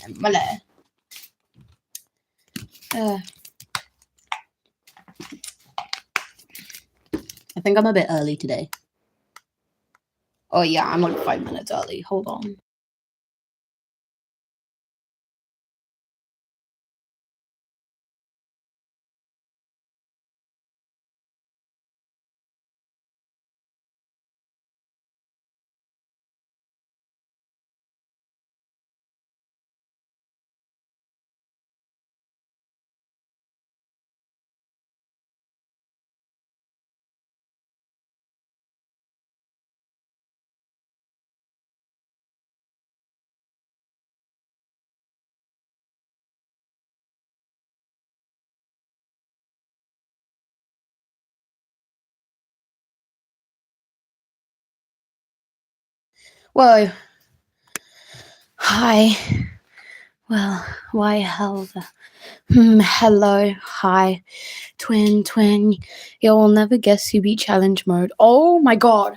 I think I'm a bit early today. Oh yeah, I'm like 5 minutes early. Hold on. Whoa. Hi. Well, why hell hello. Hi. Twin. You'll never guess who beat challenge mode. Oh my god.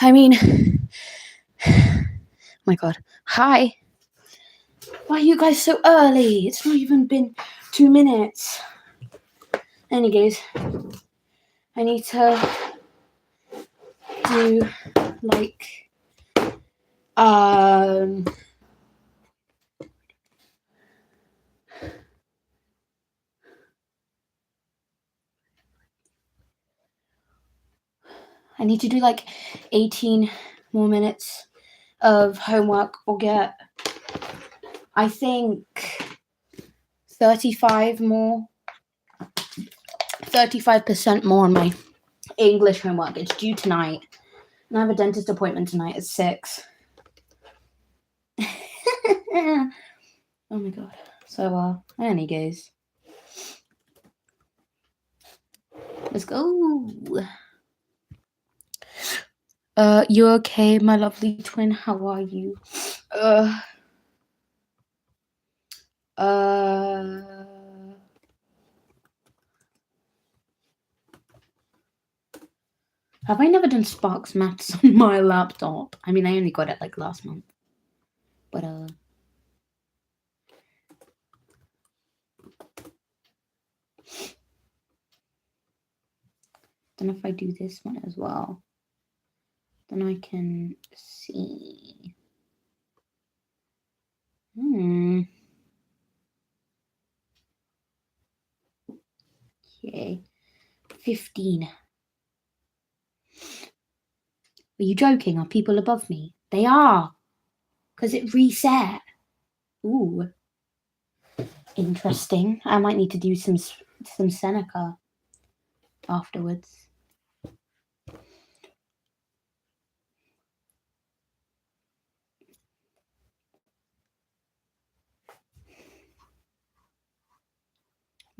I mean, my god. Hi. Why are you guys so early? It's not even been 2 minutes. Anyways, I need to do like I need to do like 18 more minutes of homework or get, I think, 35% more on my English homework. It's due tonight. And I have a dentist appointment tonight at 6. Oh my god. So, anyways. Let's go. You okay, my lovely twin? How are you? Have I never done Sparks Maths on my laptop? I mean, I only got it like last month. But, then if I do this one as well, then I can see. Okay. 15. Are you joking? Are people above me? They are. Because it reset. Ooh. Interesting. I might need to do some Seneca afterwards.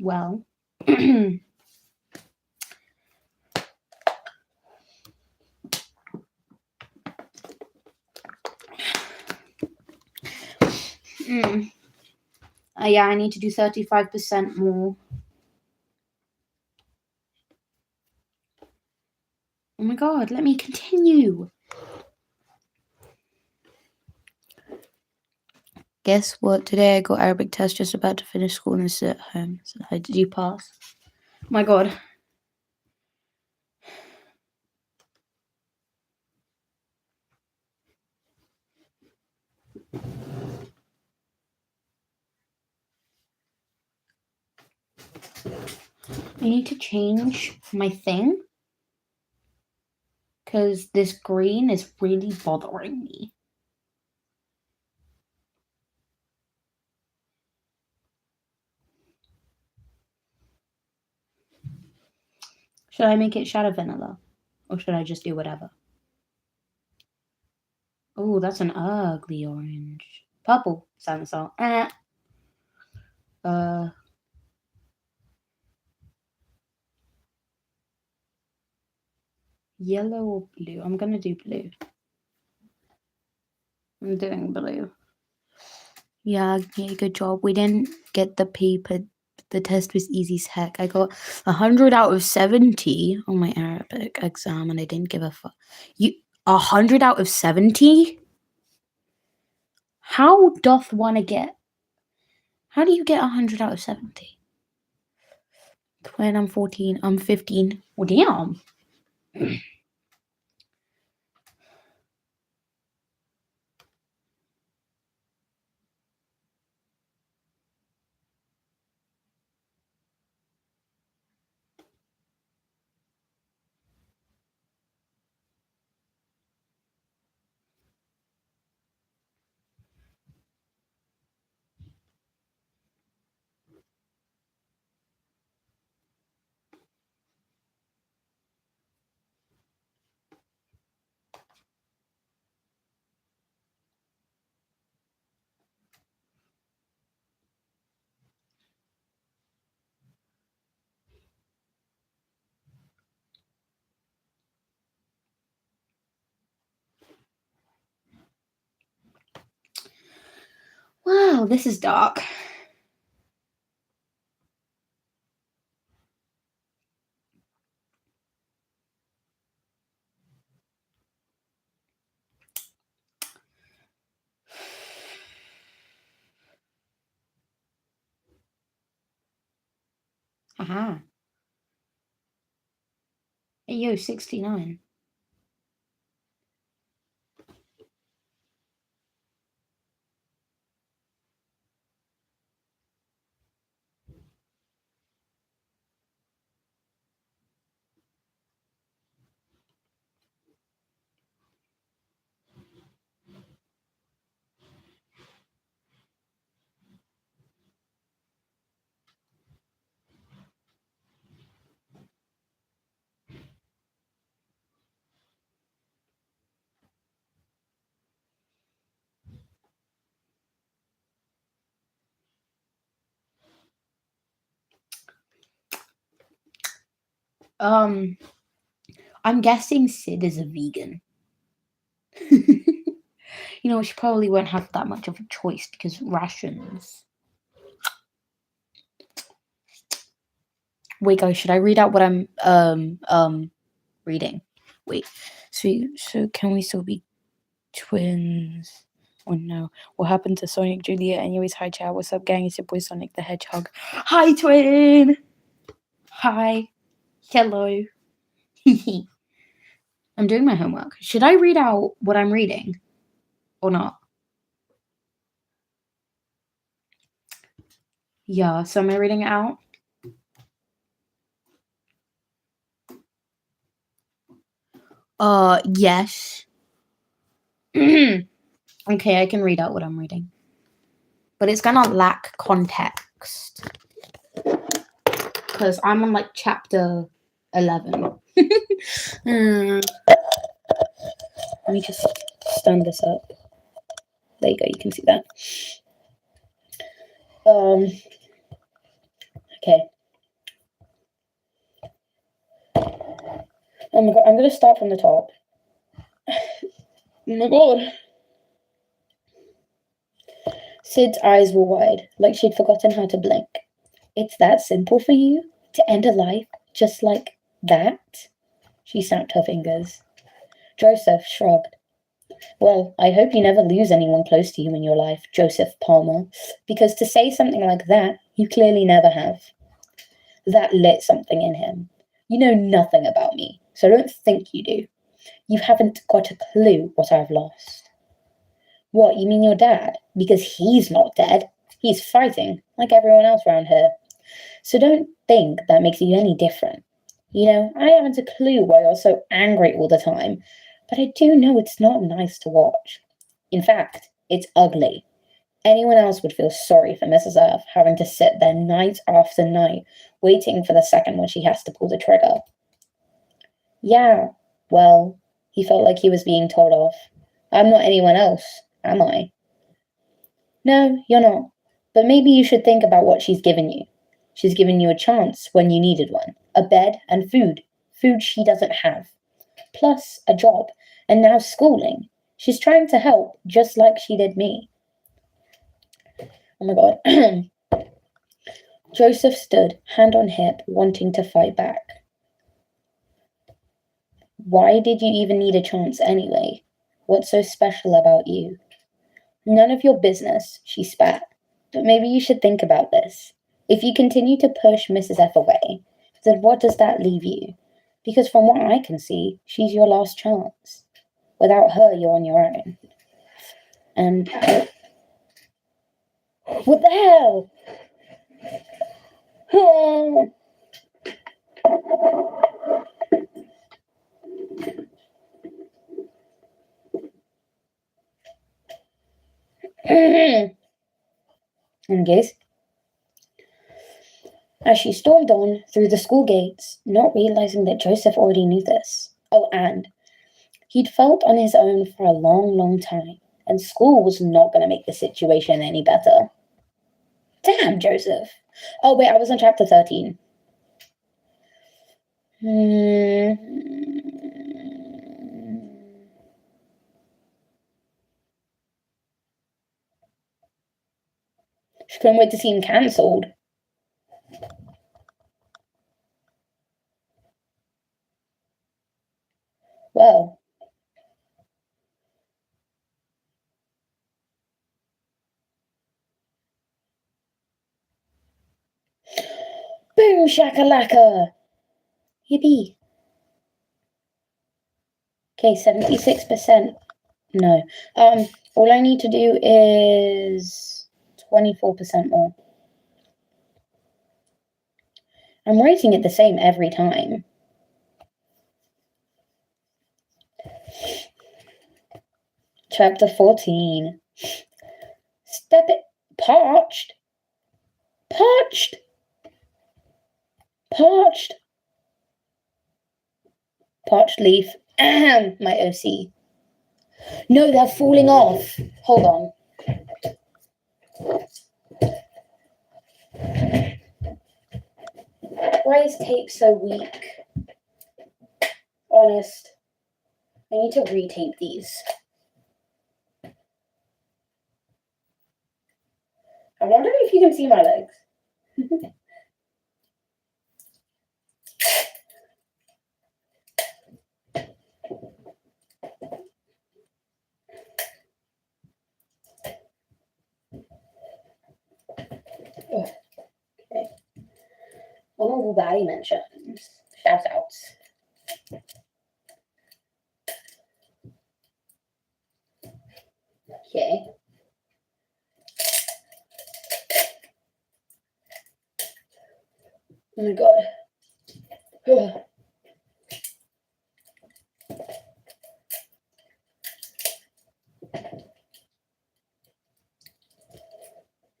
Well. Yeah, I need to do 35% more. Oh my god, let me continue. Guess what? Today I got Arabic test, just about to finish school and sit at home. So how did you pass? Oh my god. I need to change my thing. Because this green is really bothering me. Should I make it shadow vanilla? Or should I just do whatever? Oh, that's an ugly orange. Purple. Salt. Yellow or blue? I'm gonna do blue. I'm doing blue. Yeah, good job. We didn't get the paper. The test was easy as heck. I got 100 out of 70 on my Arabic exam, and I didn't give a fuck. 100 out of 70? How doth one get? How do you get 100 out of 70? Twin, I'm 14. I'm 15. Well, damn. Wow, this is dark. Aha. Hey, yo, 69. I'm guessing Sid is a vegan. You know, she probably won't have that much of a choice because rations. Wait, guys, should I read out what I'm reading? Wait, so can we still be twins? Oh no, what happened to Sonic Juliet? Anyways, hi chat, what's up gang? It's your boy Sonic the Hedgehog. Hi twin! Hi. Hello. I'm doing my homework. Should I read out what I'm reading? Or not? Yeah, so am I reading it out? Yes. Okay, I can read out what I'm reading. But it's gonna lack context. Because I'm on like chapter 11. Let me just stand this up. There you go, you can see that. Okay. Oh my god, I'm gonna start from the top. Oh my god. Sid's eyes were wide, like she'd forgotten how to blink. It's that simple for you? To end a life just like that? She snapped her fingers. Joseph shrugged. Well, I hope you never lose anyone close to you in your life, Joseph Palmer, because to say something like that, you clearly never have. That lit something in him. You know nothing about me, so don't think you do. You haven't got a clue what I've lost. What, you mean your dad? Because he's not dead. He's fighting, like everyone else around here. So don't think that makes you any different. You know, I haven't a clue why you're so angry all the time, but I do know it's not nice to watch. In fact, it's ugly. Anyone else would feel sorry for Mrs. Earth having to sit there night after night, waiting for the second when she has to pull the trigger. Yeah, well, he felt like he was being told off. I'm not anyone else, am I? No, you're not. But maybe you should think about what she's given you. She's given you a chance when you needed one, a bed and food, food she doesn't have, plus a job, and now schooling. She's trying to help just like she did me. Oh my god. Joseph stood, hand on hip, wanting to fight back. Why did you even need a chance anyway? What's so special about you? None of your business, she spat. But maybe you should think about this. If you continue to push Mrs. F away, then what does that leave you? Because from what I can see, she's your last chance. Without her, you're on your own. And what the hell? In case. As she stormed on through the school gates, not realizing that Joseph already knew this. Oh, and he'd felt on his own for a long, long time, and school was not going to make the situation any better. Damn, Joseph. Oh, wait, I was on chapter 13. She couldn't wait to see him cancelled. Well. Boom shakalaka! Yippee. Okay, 76%. No. All I need to do is 24% more. I'm rating it the same every time. Chapter 14. Step it. Parched. Parched. Parched. Parched leaf. My OC. No, they're falling off. Hold on. Why is tape so weak? Honest. I need to retape these. I'm wondering if you can see my legs. Okay. Honorable body mentions. Shout outs. Okay. Oh my god.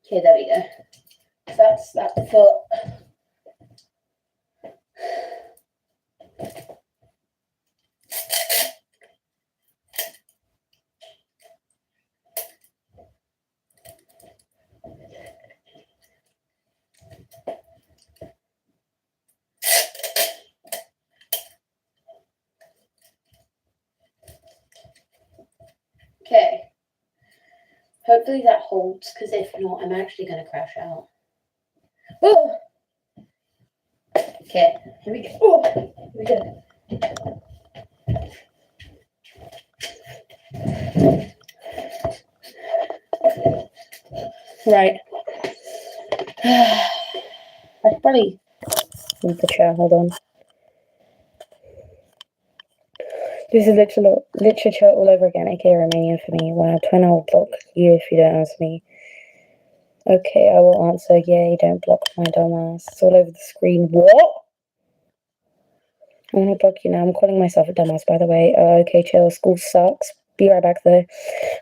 Okay, there we go. So that's that foot. Okay. Hopefully that holds, because if not, I'm actually going to crash out. Oh! Okay, here we go. Oh! Here we go. Right. I should probably move the chair. Hold on. This is literature all over again, aka Romanian for me. Wow, twin, I'll block you if you don't answer me. Okay, I will answer. Yay, don't block my dumbass. It's all over the screen. What? I'm gonna block you now. I'm calling myself a dumbass, by the way. Okay, chill. School sucks. Be right back, though.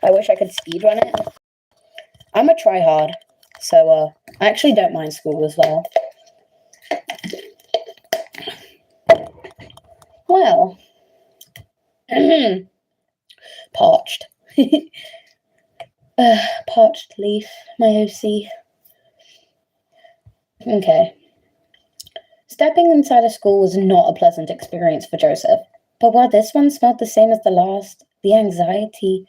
I wish I could speedrun it. I'm a tryhard, so I actually don't mind school as well. Well, parched. Parched leaf, my OC. Okay. Stepping inside a school was not a pleasant experience for Joseph. But while this one smelled the same as the last, the anxiety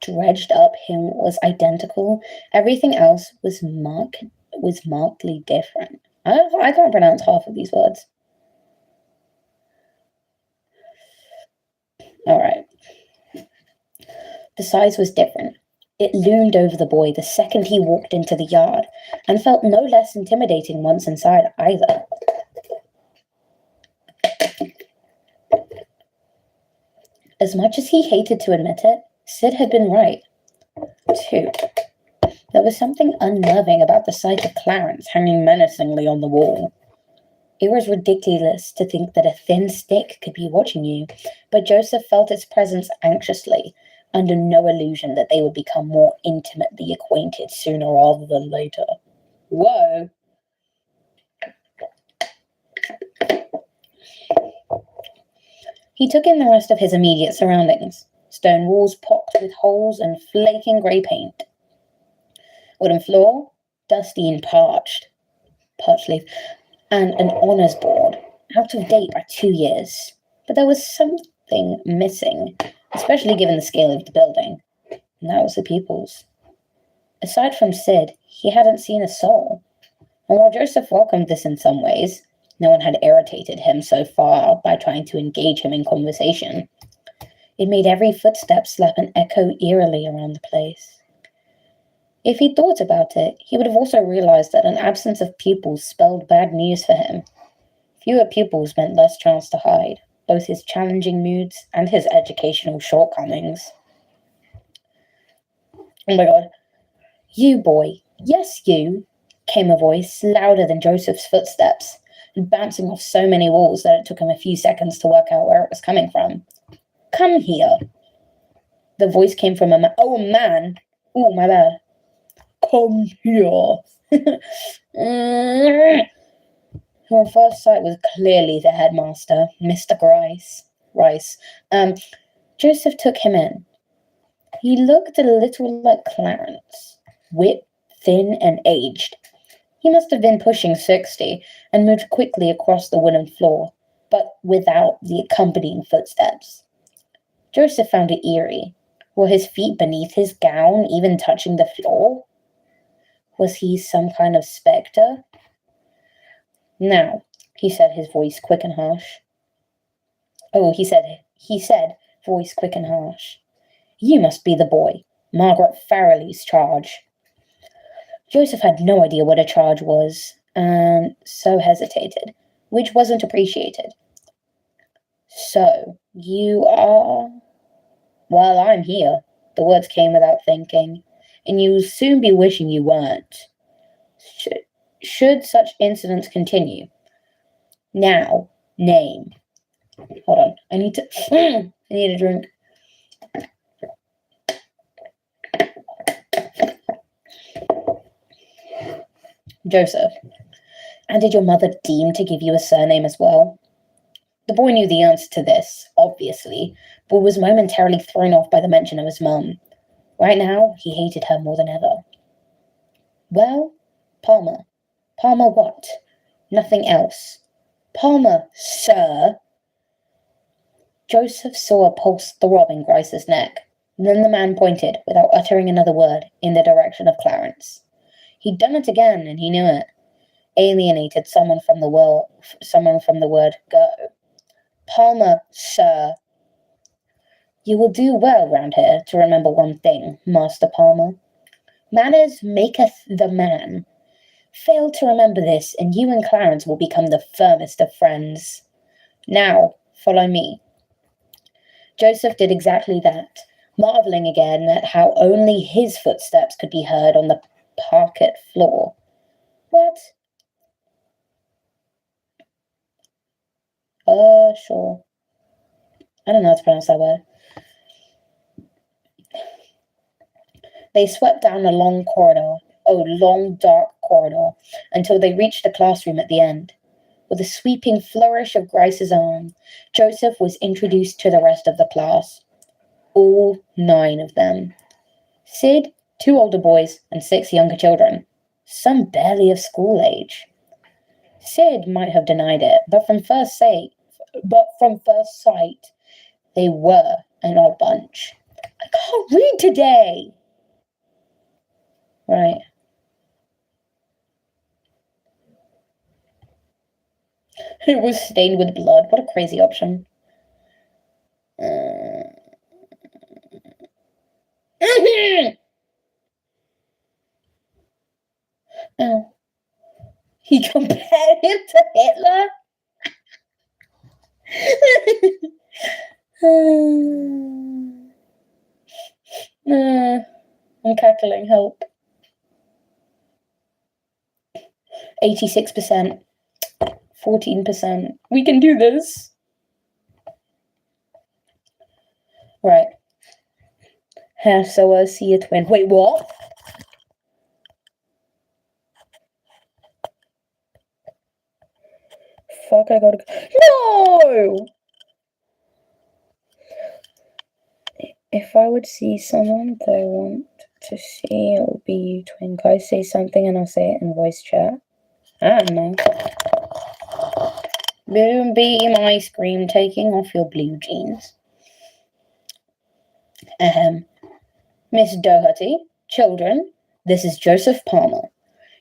dredged up him was identical. Everything else was markedly different. I can't pronounce half of these words. All right. The size was different. It loomed over the boy the second he walked into the yard, and felt no less intimidating once inside either. As much as he hated to admit it, Sid had been right, too. There was something unnerving about the sight of Clarence hanging menacingly on the wall. It was ridiculous to think that a thin stick could be watching you, but Joseph felt its presence anxiously, under no illusion that they would become more intimately acquainted sooner rather than later. Whoa! He took in the rest of his immediate surroundings. Stone walls pocked with holes and flaking grey paint. Wooden floor, dusty and parched leaf, and an honours board, out of date by 2 years. But there was something missing, especially given the scale of the building, and that was the pupils. Aside from Sid, he hadn't seen a soul. And while Joseph welcomed this in some ways, no one had irritated him so far by trying to engage him in conversation. It made every footstep slap and echo eerily around the place. If he'd thought about it, he would have also realized that an absence of pupils spelled bad news for him. Fewer pupils meant less chance to hide, both his challenging moods and his educational shortcomings. Oh my god. You, boy. Yes, you, came a voice, louder than Joseph's footsteps, and bouncing off so many walls that it took him a few seconds to work out where it was coming from. Come here. The voice came from a man. Oh, a man. Oh, my bad. Come here. Who on first sight was clearly the headmaster, Mr. Rice. Joseph took him in. He looked a little like Clarence, whipped, thin, and aged. He must have been pushing 60 and moved quickly across the wooden floor, but without the accompanying footsteps. Joseph found it eerie. Were his feet beneath his gown even touching the floor? Was he some kind of spectre? Now, he said, his voice quick and harsh. Oh, he said, voice quick and harsh. You must be the boy, Margaret Farrelly's charge. Joseph had no idea what a charge was, and so hesitated, which wasn't appreciated. So, you are? Well, I'm here. The words came without thinking, and you'll soon be wishing you weren't. Should such incidents continue. Now, name. Hold on, I need a drink. Joseph. And did your mother deem to give you a surname as well? The boy knew the answer to this, obviously, but was momentarily thrown off by the mention of his mum. Right now, he hated her more than ever. Well, Palmer. Palmer what? Nothing else. Palmer, sir. Joseph saw a pulse throb in Grice's neck. Then the man pointed, without uttering another word, in the direction of Clarence. He'd done it again, and he knew it. Alienated someone from the word go. Palmer, sir. You will do well round here to remember one thing, Master Palmer. Manners maketh the man. Fail to remember this, and you and Clarence will become the firmest of friends. Now, follow me. Joseph did exactly that, marveling again at how only his footsteps could be heard on the parquet floor. What? Sure. I don't know how to pronounce that word. They swept down a long dark corridor, until they reached the classroom at the end. With a sweeping flourish of Grice's arm, Joseph was introduced to the rest of the class. All 9 of them. Sid, 2 older boys, and 6 younger children. Some barely of school age. Sid might have denied it, but from first sight, they were an odd bunch. I can't read today! Right. It was stained with blood. What a crazy option. He compared him to Hitler? I'm cackling, help. 86%. 14%. We can do this. Right. So see a twin. Wait, what? Fuck, I gotta... No! If I would see someone that I want to see, it would be you, twin. Guys, say something and I'll say it in voice chat. I don't know. Boom, beam, ice cream, taking off your blue jeans. Miss Doherty, children, this is Joseph Palmer.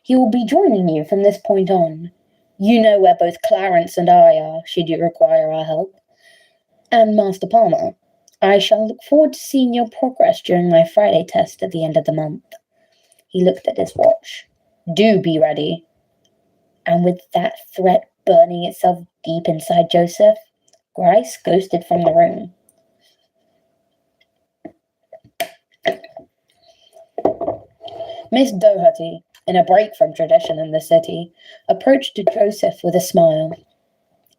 He will be joining you from this point on. You know where both Clarence and I are, should you require our help. And Master Palmer, I shall look forward to seeing your progress during my Friday test at the end of the month. He looked at his watch. Do be ready. And with that threat burning itself deep inside Joseph, Grice ghosted from the room. Miss Doherty, in a break from tradition in the city, approached Joseph with a smile.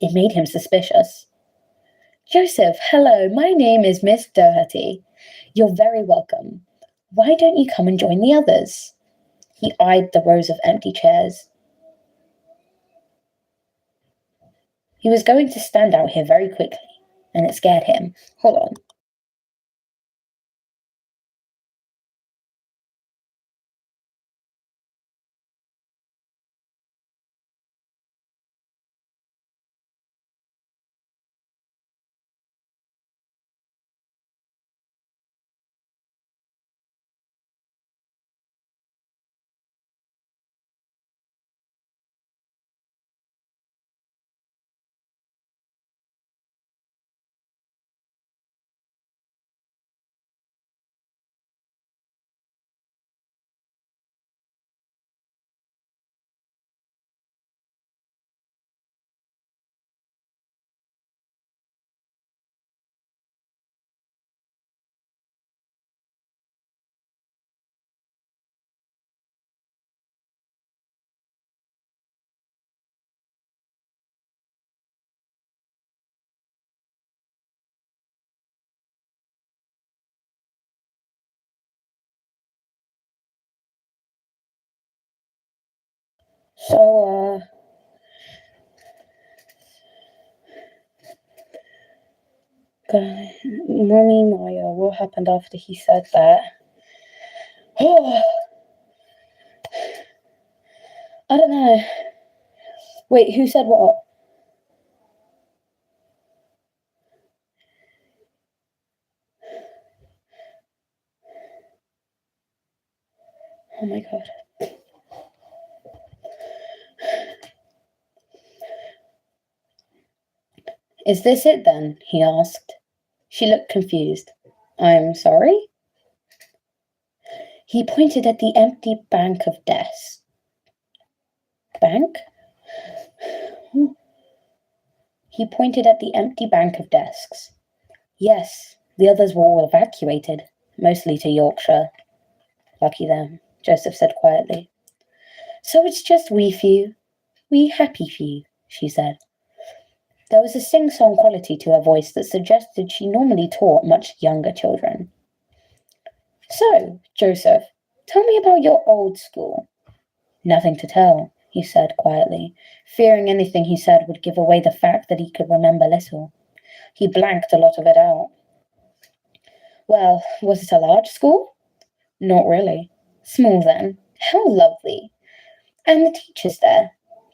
It made him suspicious. Joseph, hello, my name is Miss Doherty. You're very welcome. Why don't you come and join the others? He eyed the rows of empty chairs. He was going to stand out here very quickly, and it scared him. Hold on. So, Mommy Maya, what happened after he said that? Oh, I don't know. Wait, who said what? Oh my god. Is this it then? He asked. She looked confused. I'm sorry? He pointed at the empty bank of desks. Bank? He pointed at the empty bank of desks. Yes, the others were all evacuated, mostly to Yorkshire. Lucky them, Joseph said quietly. So it's just we few. We happy few, she said. There was a sing-song quality to her voice that suggested she normally taught much younger children. So, Joseph, tell me about your old school. Nothing to tell, he said quietly, fearing anything he said would give away the fact that he could remember little. He blanked a lot of it out. Well, was it a large school? Not really. Small then. How lovely. And the teachers there?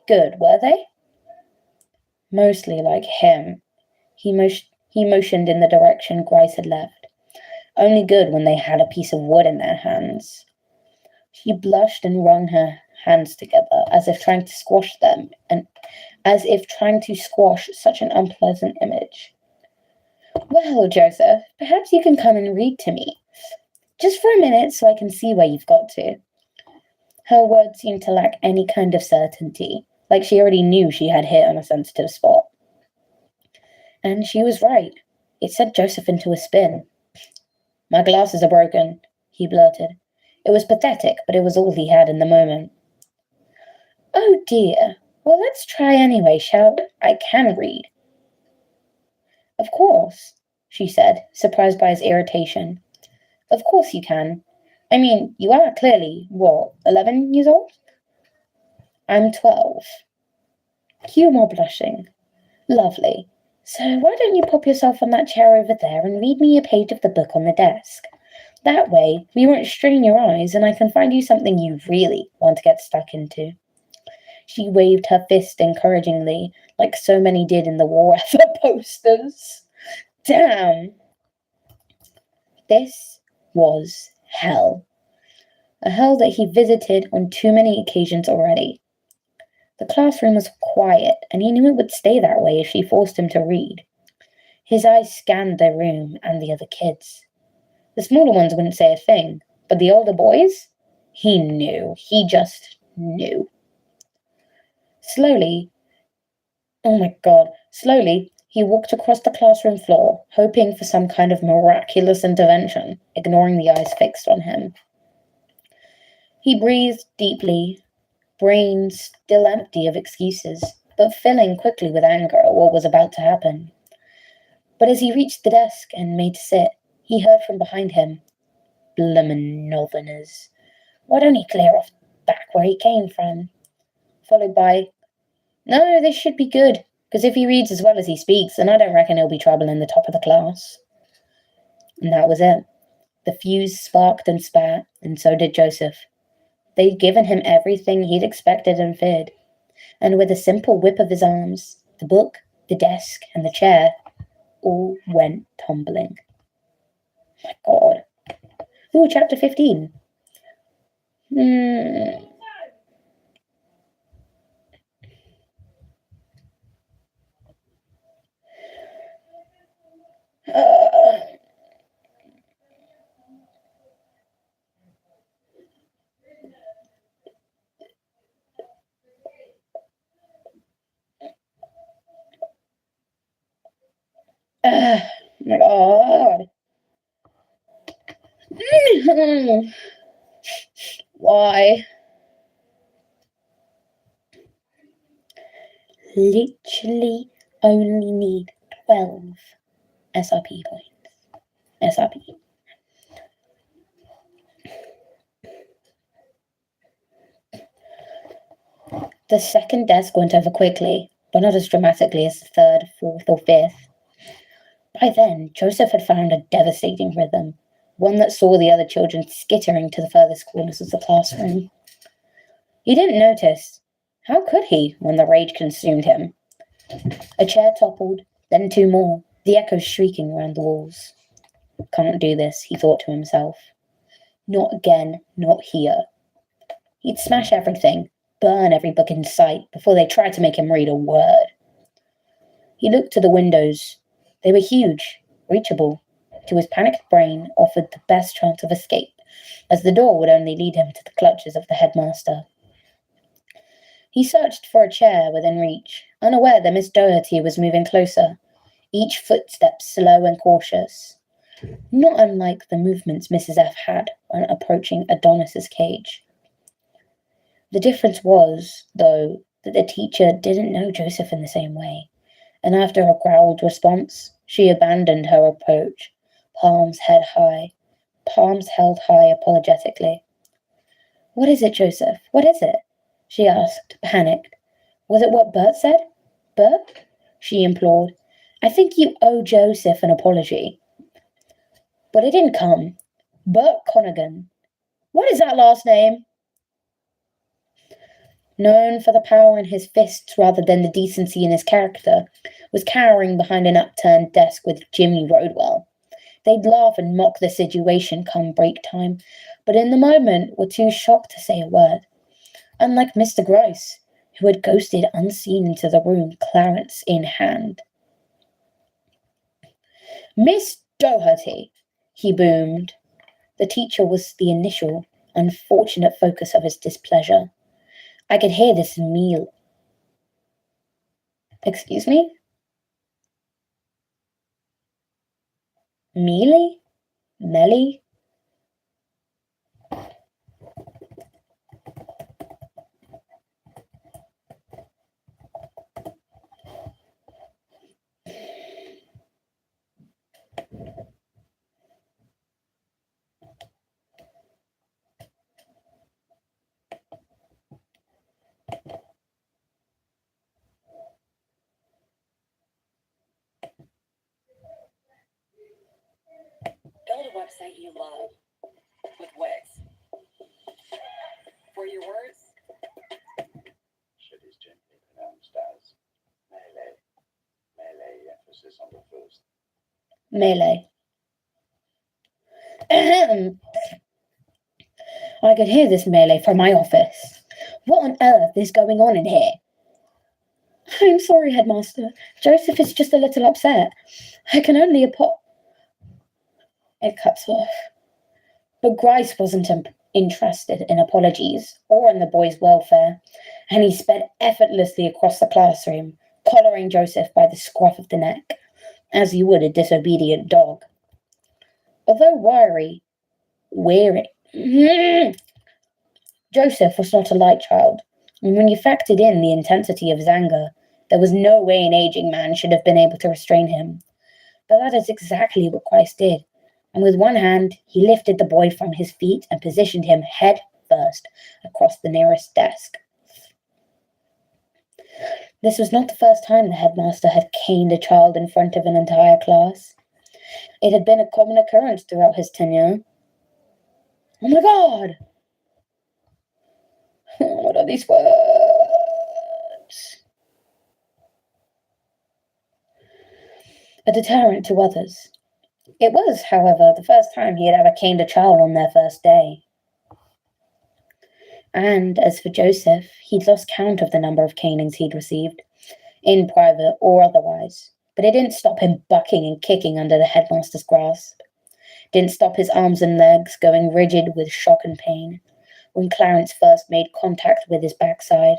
Good, were they? Mostly like him. He motioned in the direction Grice had left. Only good when they had a piece of wood in their hands. She blushed and wrung her hands together, as if trying to squash them, and as if trying to squash such an unpleasant image. Well, Joseph, perhaps you can come and read to me. Just for a minute so I can see where you've got to. Her words seemed to lack any kind of certainty, like she already knew she had hit on a sensitive spot. And she was right. It sent Joseph into a spin. My glasses are broken, he blurted. It was pathetic, but it was all he had in the moment. Oh dear. Well, let's try anyway, shall we? I can read. Of course, she said, surprised by his irritation. Of course you can. I mean, you are clearly, 11 years old? I'm 12. Cue more blushing. Lovely. So why don't you pop yourself on that chair over there and read me a page of the book on the desk? That way, we won't strain your eyes and I can find you something you really want to get stuck into. She waved her fist encouragingly, like so many did in the war effort posters. Damn! This was hell. A hell that he visited on too many occasions already. The classroom was quiet, and he knew it would stay that way if she forced him to read. His eyes scanned the room and the other kids. The smaller ones wouldn't say a thing, but the older boys? He knew. He just knew. Slowly, he walked across the classroom floor, hoping for some kind of miraculous intervention, ignoring the eyes fixed on him. He breathed deeply, brain still empty of excuses, but filling quickly with anger at what was about to happen. But as he reached the desk and made to sit, he heard from behind him, "Bloomin' Northerners. Why don't he clear off back where he came from?" Followed by, "No, this should be good, because if he reads as well as he speaks, then I don't reckon he'll be trouble in the top of the class." And that was it. The fuse sparked and spat, and so did Joseph. They'd given him everything he'd expected and feared, and with a simple whip of his arms, the book, the desk, and the chair all went tumbling. My God. Ooh, chapter 15. My God. Why? Literally only need 12 SRP points. SRP. The second desk went over quickly, but not as dramatically as the third, fourth, or fifth. By then, Joseph had found a devastating rhythm, one that saw the other children skittering to the furthest corners of the classroom. He didn't notice. How could he, when the rage consumed him? A chair toppled, then two more, the echoes shrieking around the walls. Can't do this, he thought to himself. Not again, not here. He'd smash everything, burn every book in sight before they tried to make him read a word. He looked to the windows. They were huge, reachable. To his panicked brain offered the best chance of escape, as the door would only lead him to the clutches of the headmaster. He searched for a chair within reach, unaware that Miss Doherty was moving closer, each footstep slow and cautious, not unlike the movements Mrs. F had when approaching Adonis's cage. The difference was, though, that the teacher didn't know Joseph in the same way, and after a growled response, she abandoned her approach, palms held high apologetically. "What is it, Joseph? What is it?" she asked, panicked. "Was it what Bert said?" "Bert?" she implored. "I think you owe Joseph an apology." "But it didn't come. Bert Connigan. What is that last name?" Known for the power in his fists rather than the decency in his character, was cowering behind an upturned desk with Jimmy Rodwell. They'd laugh and mock the situation come break time, but in the moment were too shocked to say a word. Unlike Mr. Gryce, who had ghosted unseen into the room, Clarence in hand. "Miss Doherty," he boomed. The teacher was the initial, unfortunate focus of his displeasure. I could hear this meal. Excuse me? Mealy? Melly? Build a website you love with Wix. For your words, Shit is gently pronounced as melee. Melee, emphasis on the first. Melee. Ahem. I could hear this melee from my office. What on earth is going on in here? I'm sorry, Headmaster. Joseph is just a little upset. I can only It cuts off. But Grice wasn't interested in apologies or in the boy's welfare, and he sped effortlessly across the classroom, collaring Joseph by the scruff of the neck, as you would a disobedient dog. Although weary, Joseph was not a light child, and when you factored in the intensity of his anger, there was no way an aging man should have been able to restrain him. But that is exactly what Christ did, and with one hand he lifted the boy from his feet and positioned him head first across the nearest desk. This was not the first time the headmaster had caned a child in front of an entire class. It had been a common occurrence throughout his tenure. Oh my God! What are these words? A deterrent to others. It was, however, the first time he had ever caned a child on their first day. And as for Joseph, he'd lost count of the number of canings he'd received, in private or otherwise. But it didn't stop him bucking and kicking under the headmaster's grasp. Didn't stop his arms and legs going rigid with shock and pain when Clarence first made contact with his backside.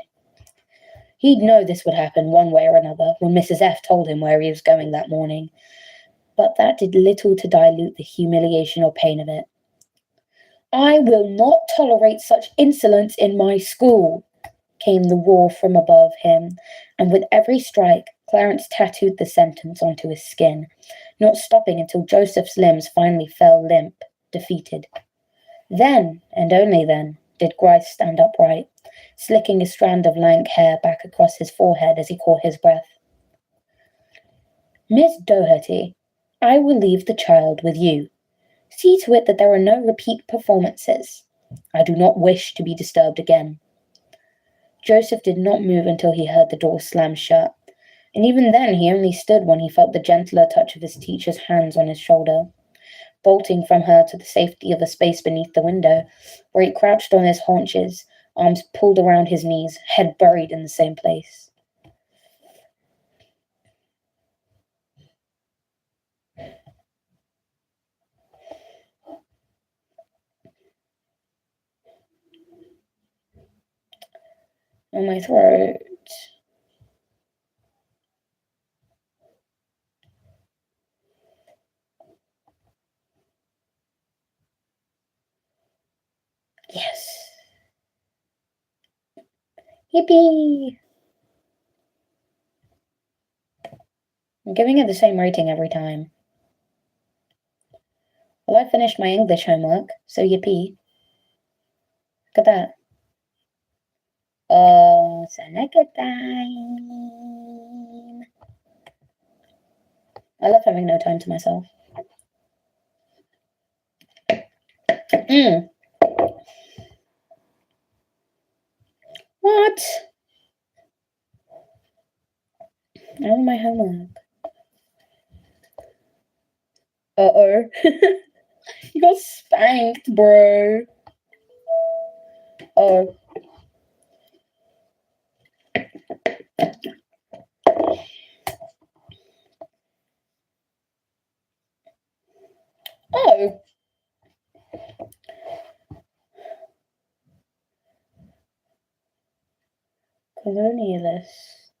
He'd know this would happen one way or another when Mrs. F told him where he was going that morning, but that did little to dilute the humiliation or pain of it. I will not tolerate such insolence in my school, came the roar from above him, and with every strike, Clarence tattooed the sentence onto his skin, not stopping until Joseph's limbs finally fell limp, defeated. Then, and only then, did Grice stand upright, slicking a strand of lank hair back across his forehead as he caught his breath. Miss Doherty, I will leave the child with you. See to it that there are no repeat performances. I do not wish to be disturbed again. Joseph did not move until he heard the door slam shut, and even then he only stood when he felt the gentler touch of his teacher's hands on his shoulder, bolting from her to the safety of a space beneath the window, where he crouched on his haunches, arms pulled around his knees, head buried in the same place. On my throat. Yes. Yippee! I'm giving it the same rating every time. Well, I finished my English homework, so yippee. Look at that. Oh, Seneca time. I love having no time to myself. What? All my homework. Uh-oh. You got spanked, bro. Oh. Oh. Colonialist.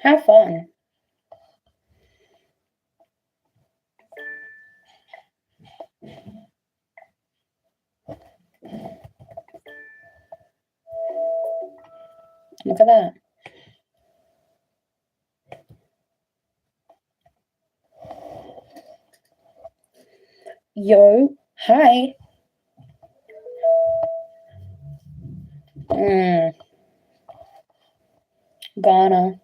How fun. Look at that. Yo, hi. Ghana.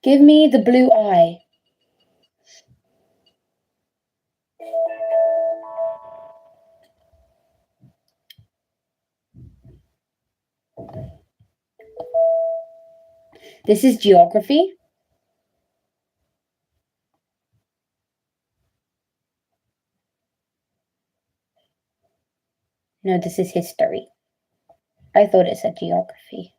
Give me the blue eye. This is geography. No, this is history. I thought it said geography.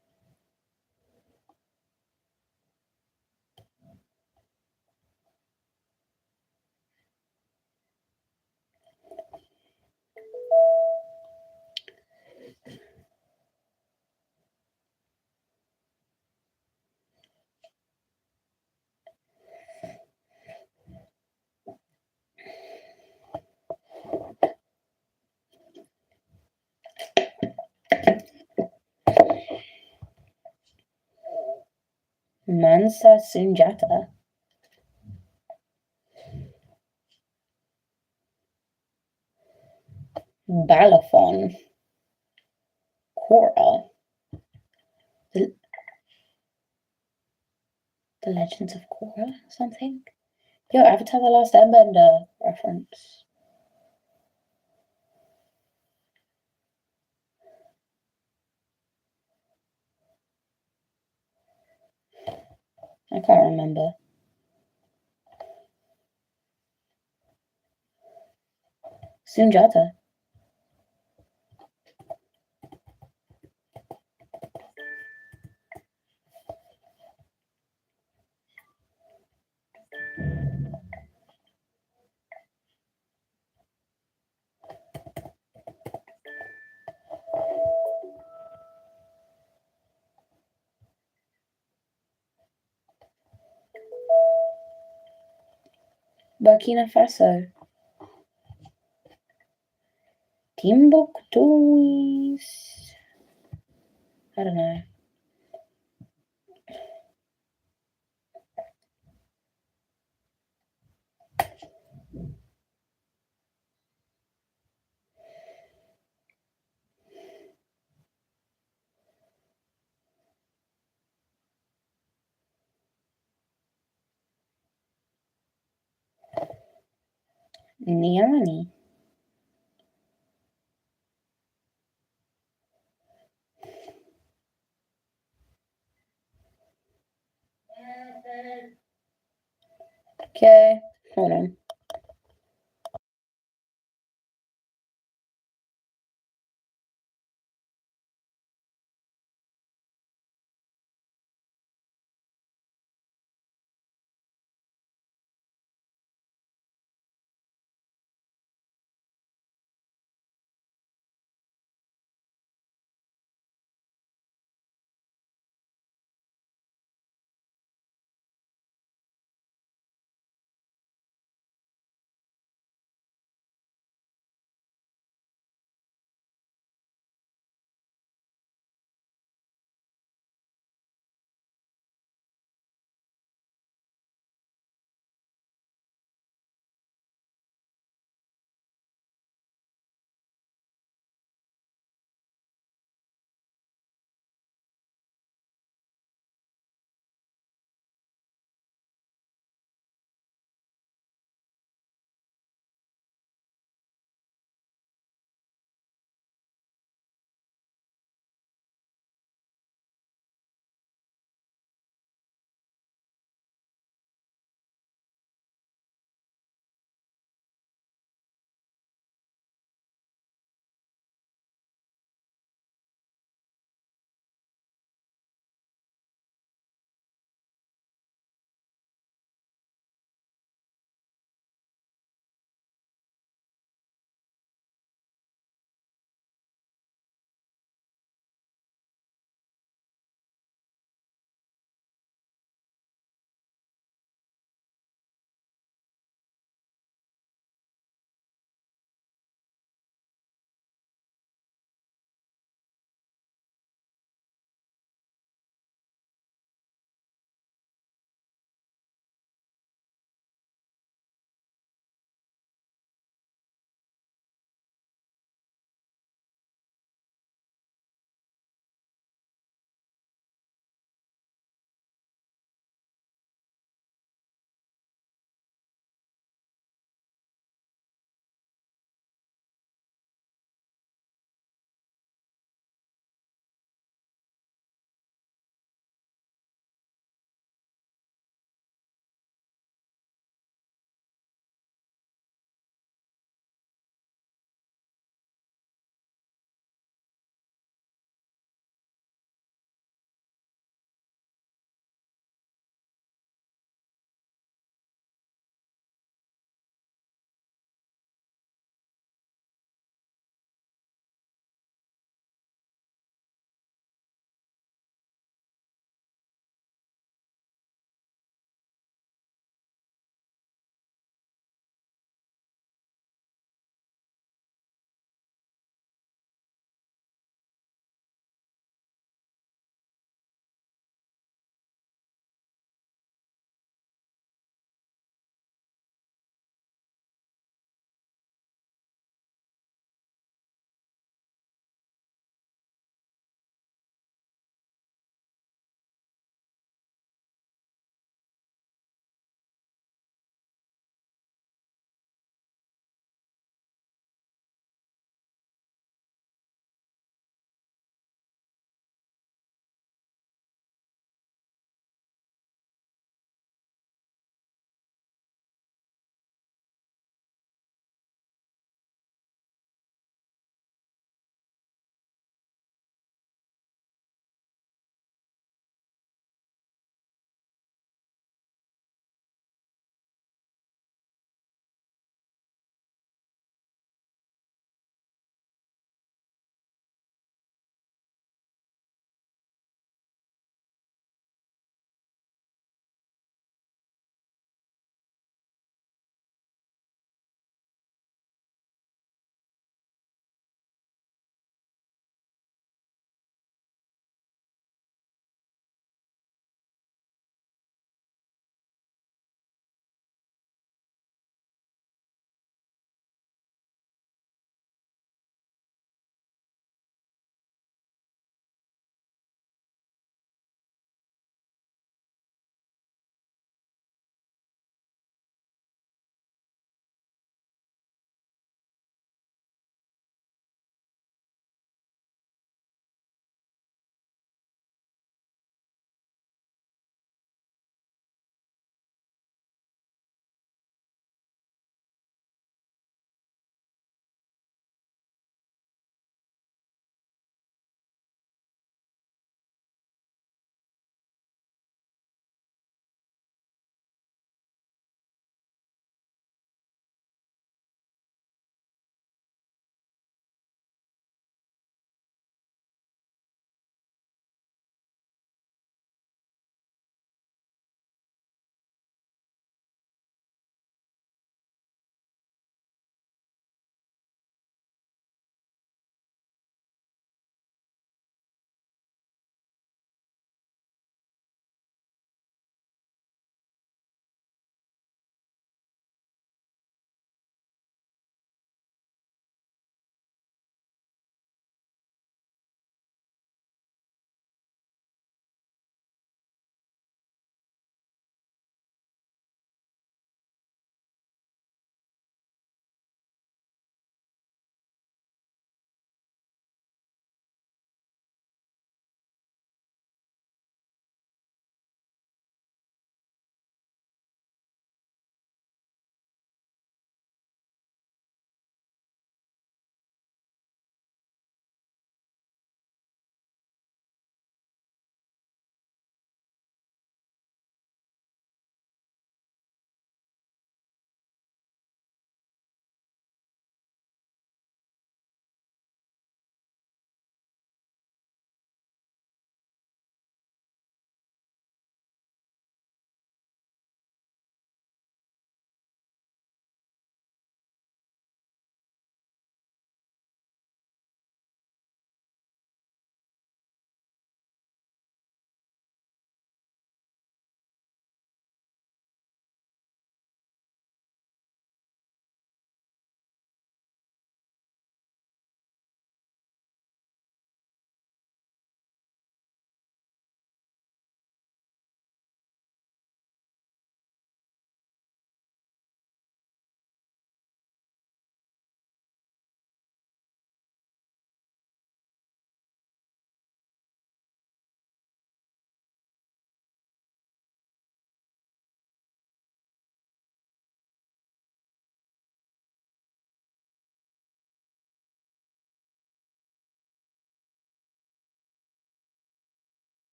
Mansa Sunjata. Balaphon. Korra. The Legends of Korra, something. Yo, Avatar: The Last Airbender reference. I can't remember. Sunjata. Burkina Faso. Timbuktu. I don't know. Niani. Okay, hold on.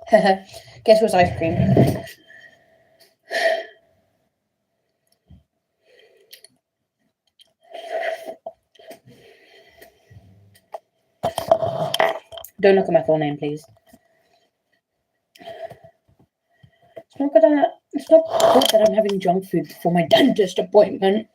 Guess what's ice cream? Don't look at my full name, please. It's not good that I'm having junk food before my dentist appointment.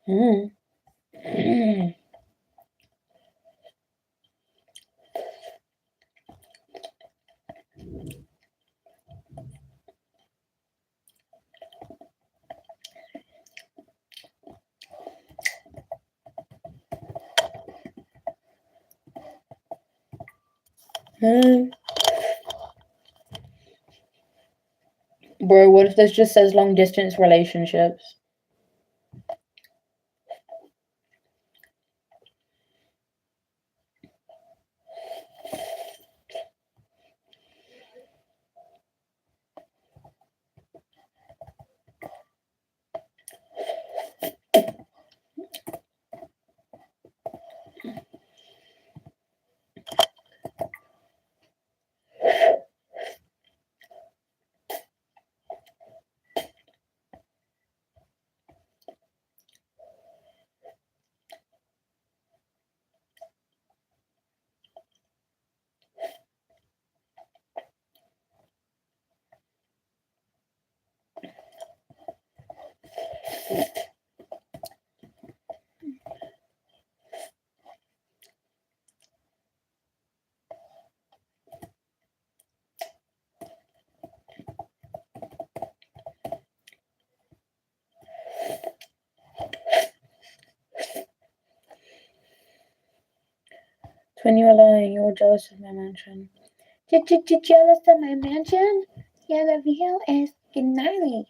Mm. Mm. Mm. Bro, what if this just says long distance relationships? When you're alone, you're jealous of my mansion. Jealous of my mansion? Yeah, the view is gnarly.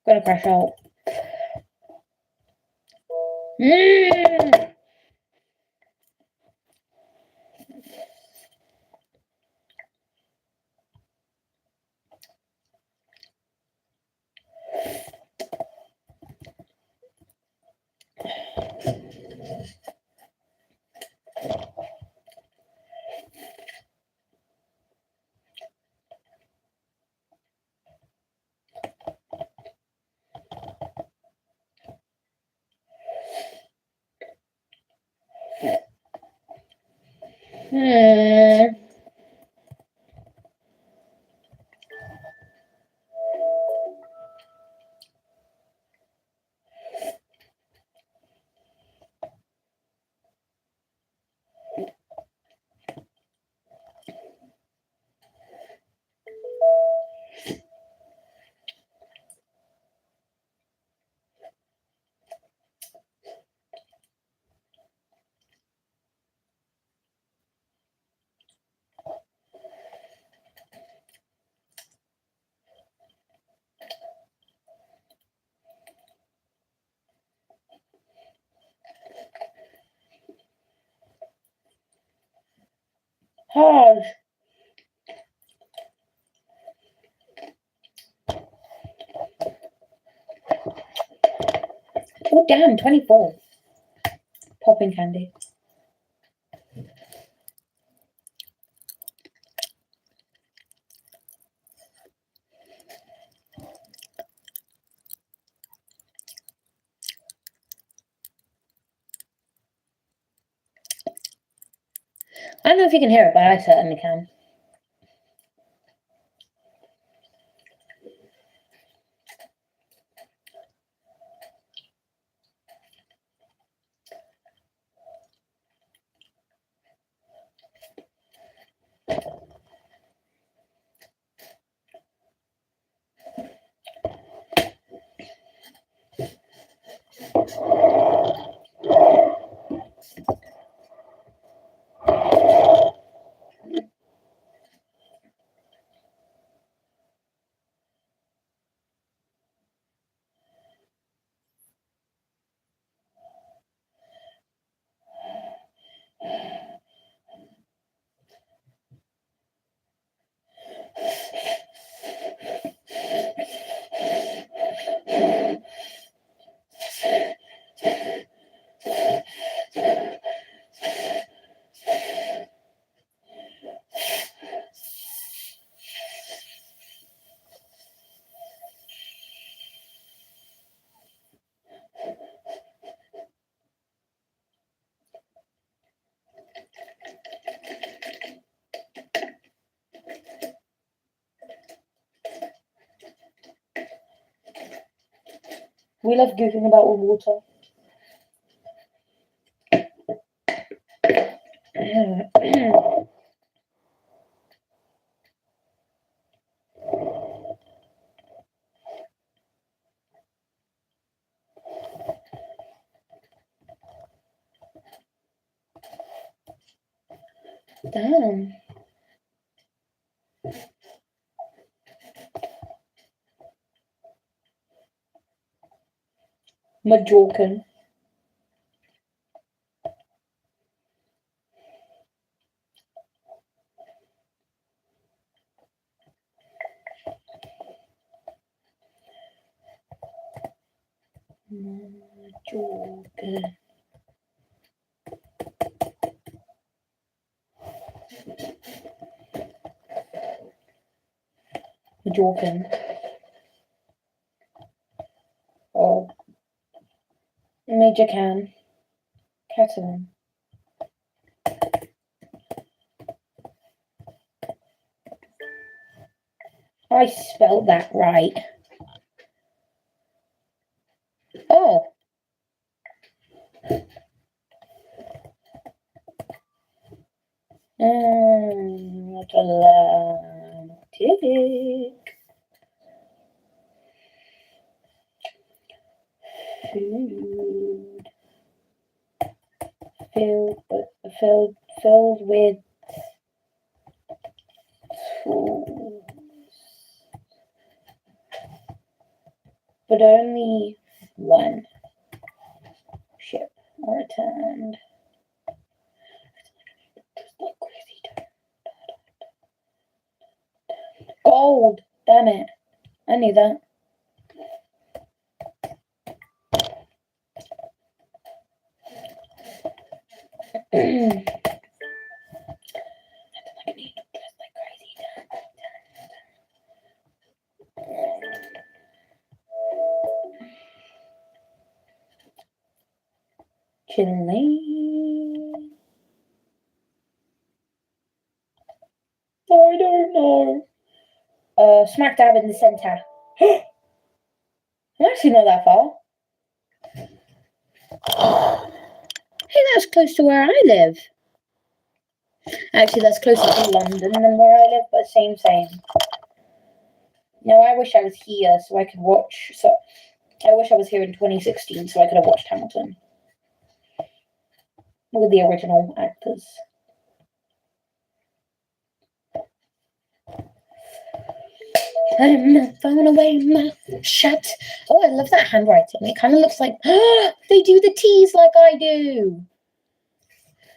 Gonna crash out. Hard. Oh, damn, 24. Popping candy. I don't know if you can hear it, but I certainly can. We love goofing about with water. Damn. Majorcan. Majorcan. Majorcan. Oh. Major can. Catalan. I spelled that right. Oh. Atlantic. Food. Filled with tools. But only one ship returned. Gold! Damn it. I knew that. Chile. I don't know. Smack dab in the center. I'm actually not that far. Hey, that's close to where I live. Actually, that's closer to London than where I live, but same. No, I wish I was here so I could watch. So I wish I was here in 2016 so I could have watched Hamilton with the original actors. I'm not throwing away my shut. Oh, I love that handwriting. It kind of looks like they do the T's like I do.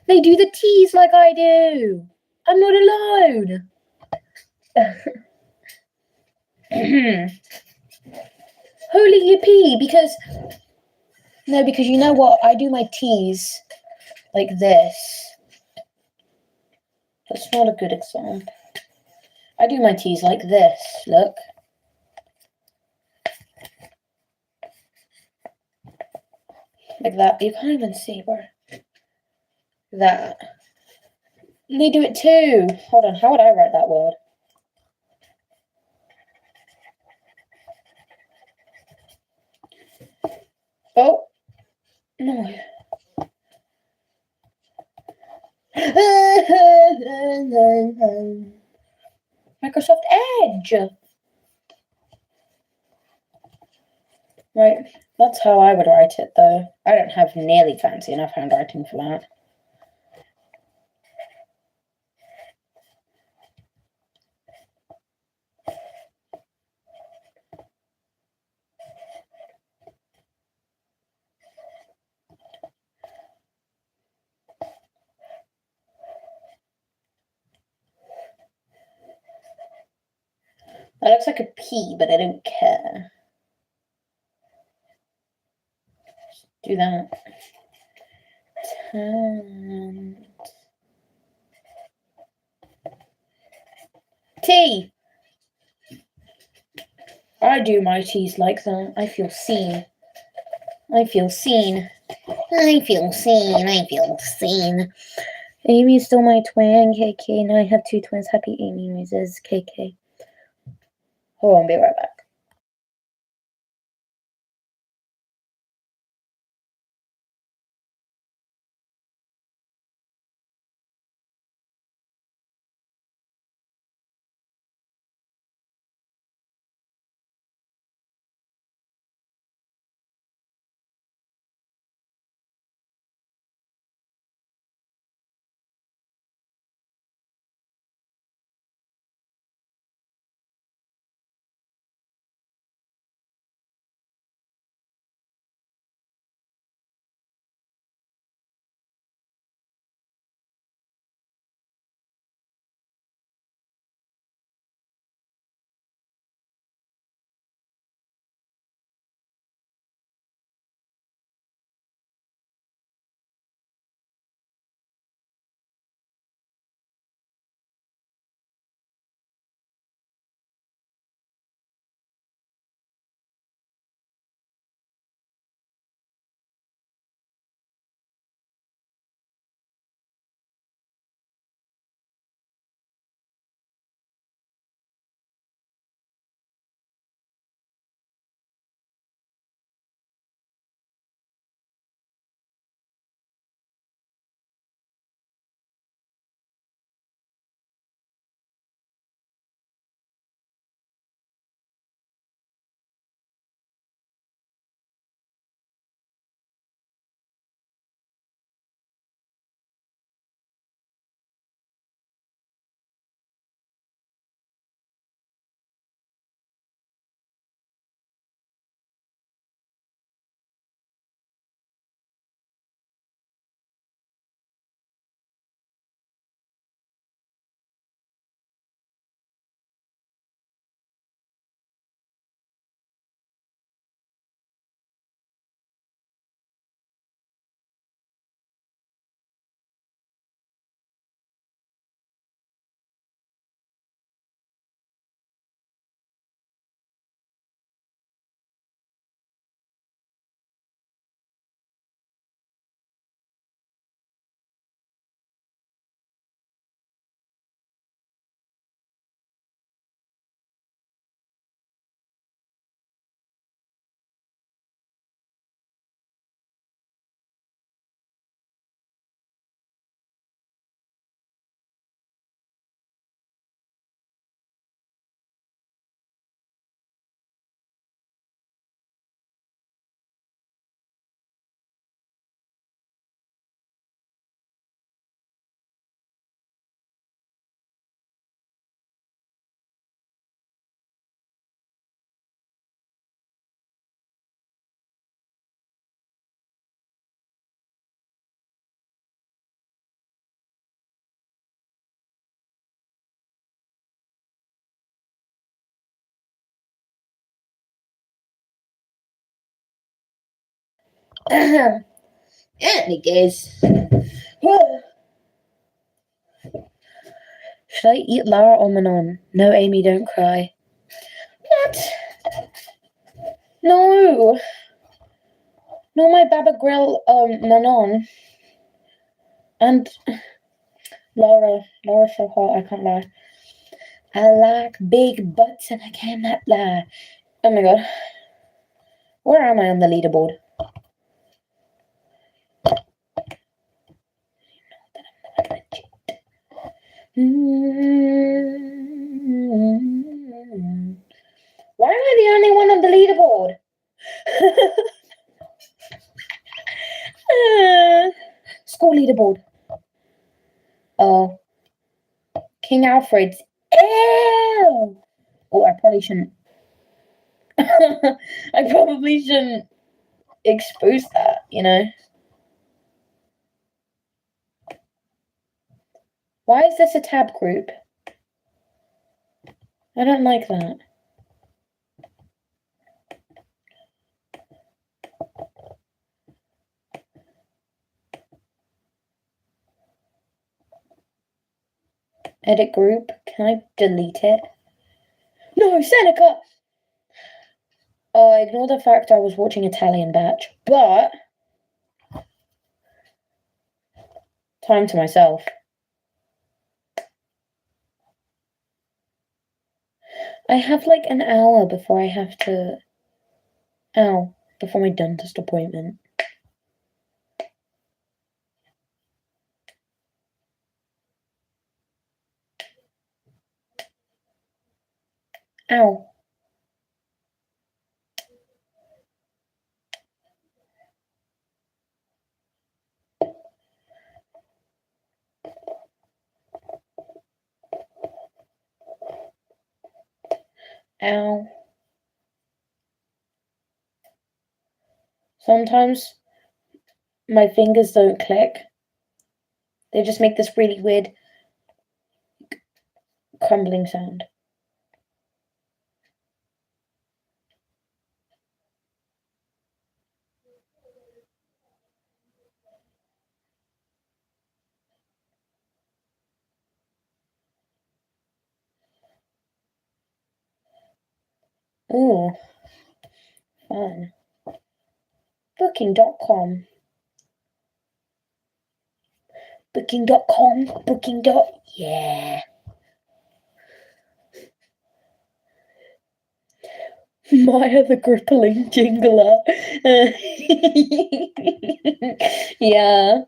They do the T's like I do. I'm not alone. Holy yippee, because you know what? I do my teas like this. That's not a good example. I do my teas like this, look. Like that. You can't even see, bro. That. And they do it too. Hold on, how would I write that word? Oh. No. Microsoft Edge. Right, that's how I would write it though. I don't have nearly fancy enough handwriting for that. That looks like a P, but I don't care. Do that. T. I do my T's like that. I feel seen. I feel seen. I feel seen. I feel seen. Amy's still my twin, KK. Now I have two twins. Happy Amy noises, KK. Hold on, be right back. Any case. Should I eat Lara or Manon? No, Amy, don't cry. What? No. No, my Baba Grill, Manon. And Laura's so hot, I can't lie. I like big butts and I cannot lie. Oh my god. Where am I on the leaderboard? Why am I the only one on the leaderboard? School leaderboard. Oh. King Alfred's. Ew! Oh, I probably shouldn't. I probably shouldn't expose that, you know? Why is this a tab group? I don't like that. Edit group. Can I delete it? No, Seneca! Ignore the fact I was watching Italian Batch, but time to myself. I have like an hour before I have to... Ow. Before my dentist appointment. Ow. Ow. Sometimes my fingers don't click. They just make this really weird crumbling sound. Ooh. Fun. Booking.com. Booking.com. Booking. Yeah. Maya the Grippling Jingler. Yeah.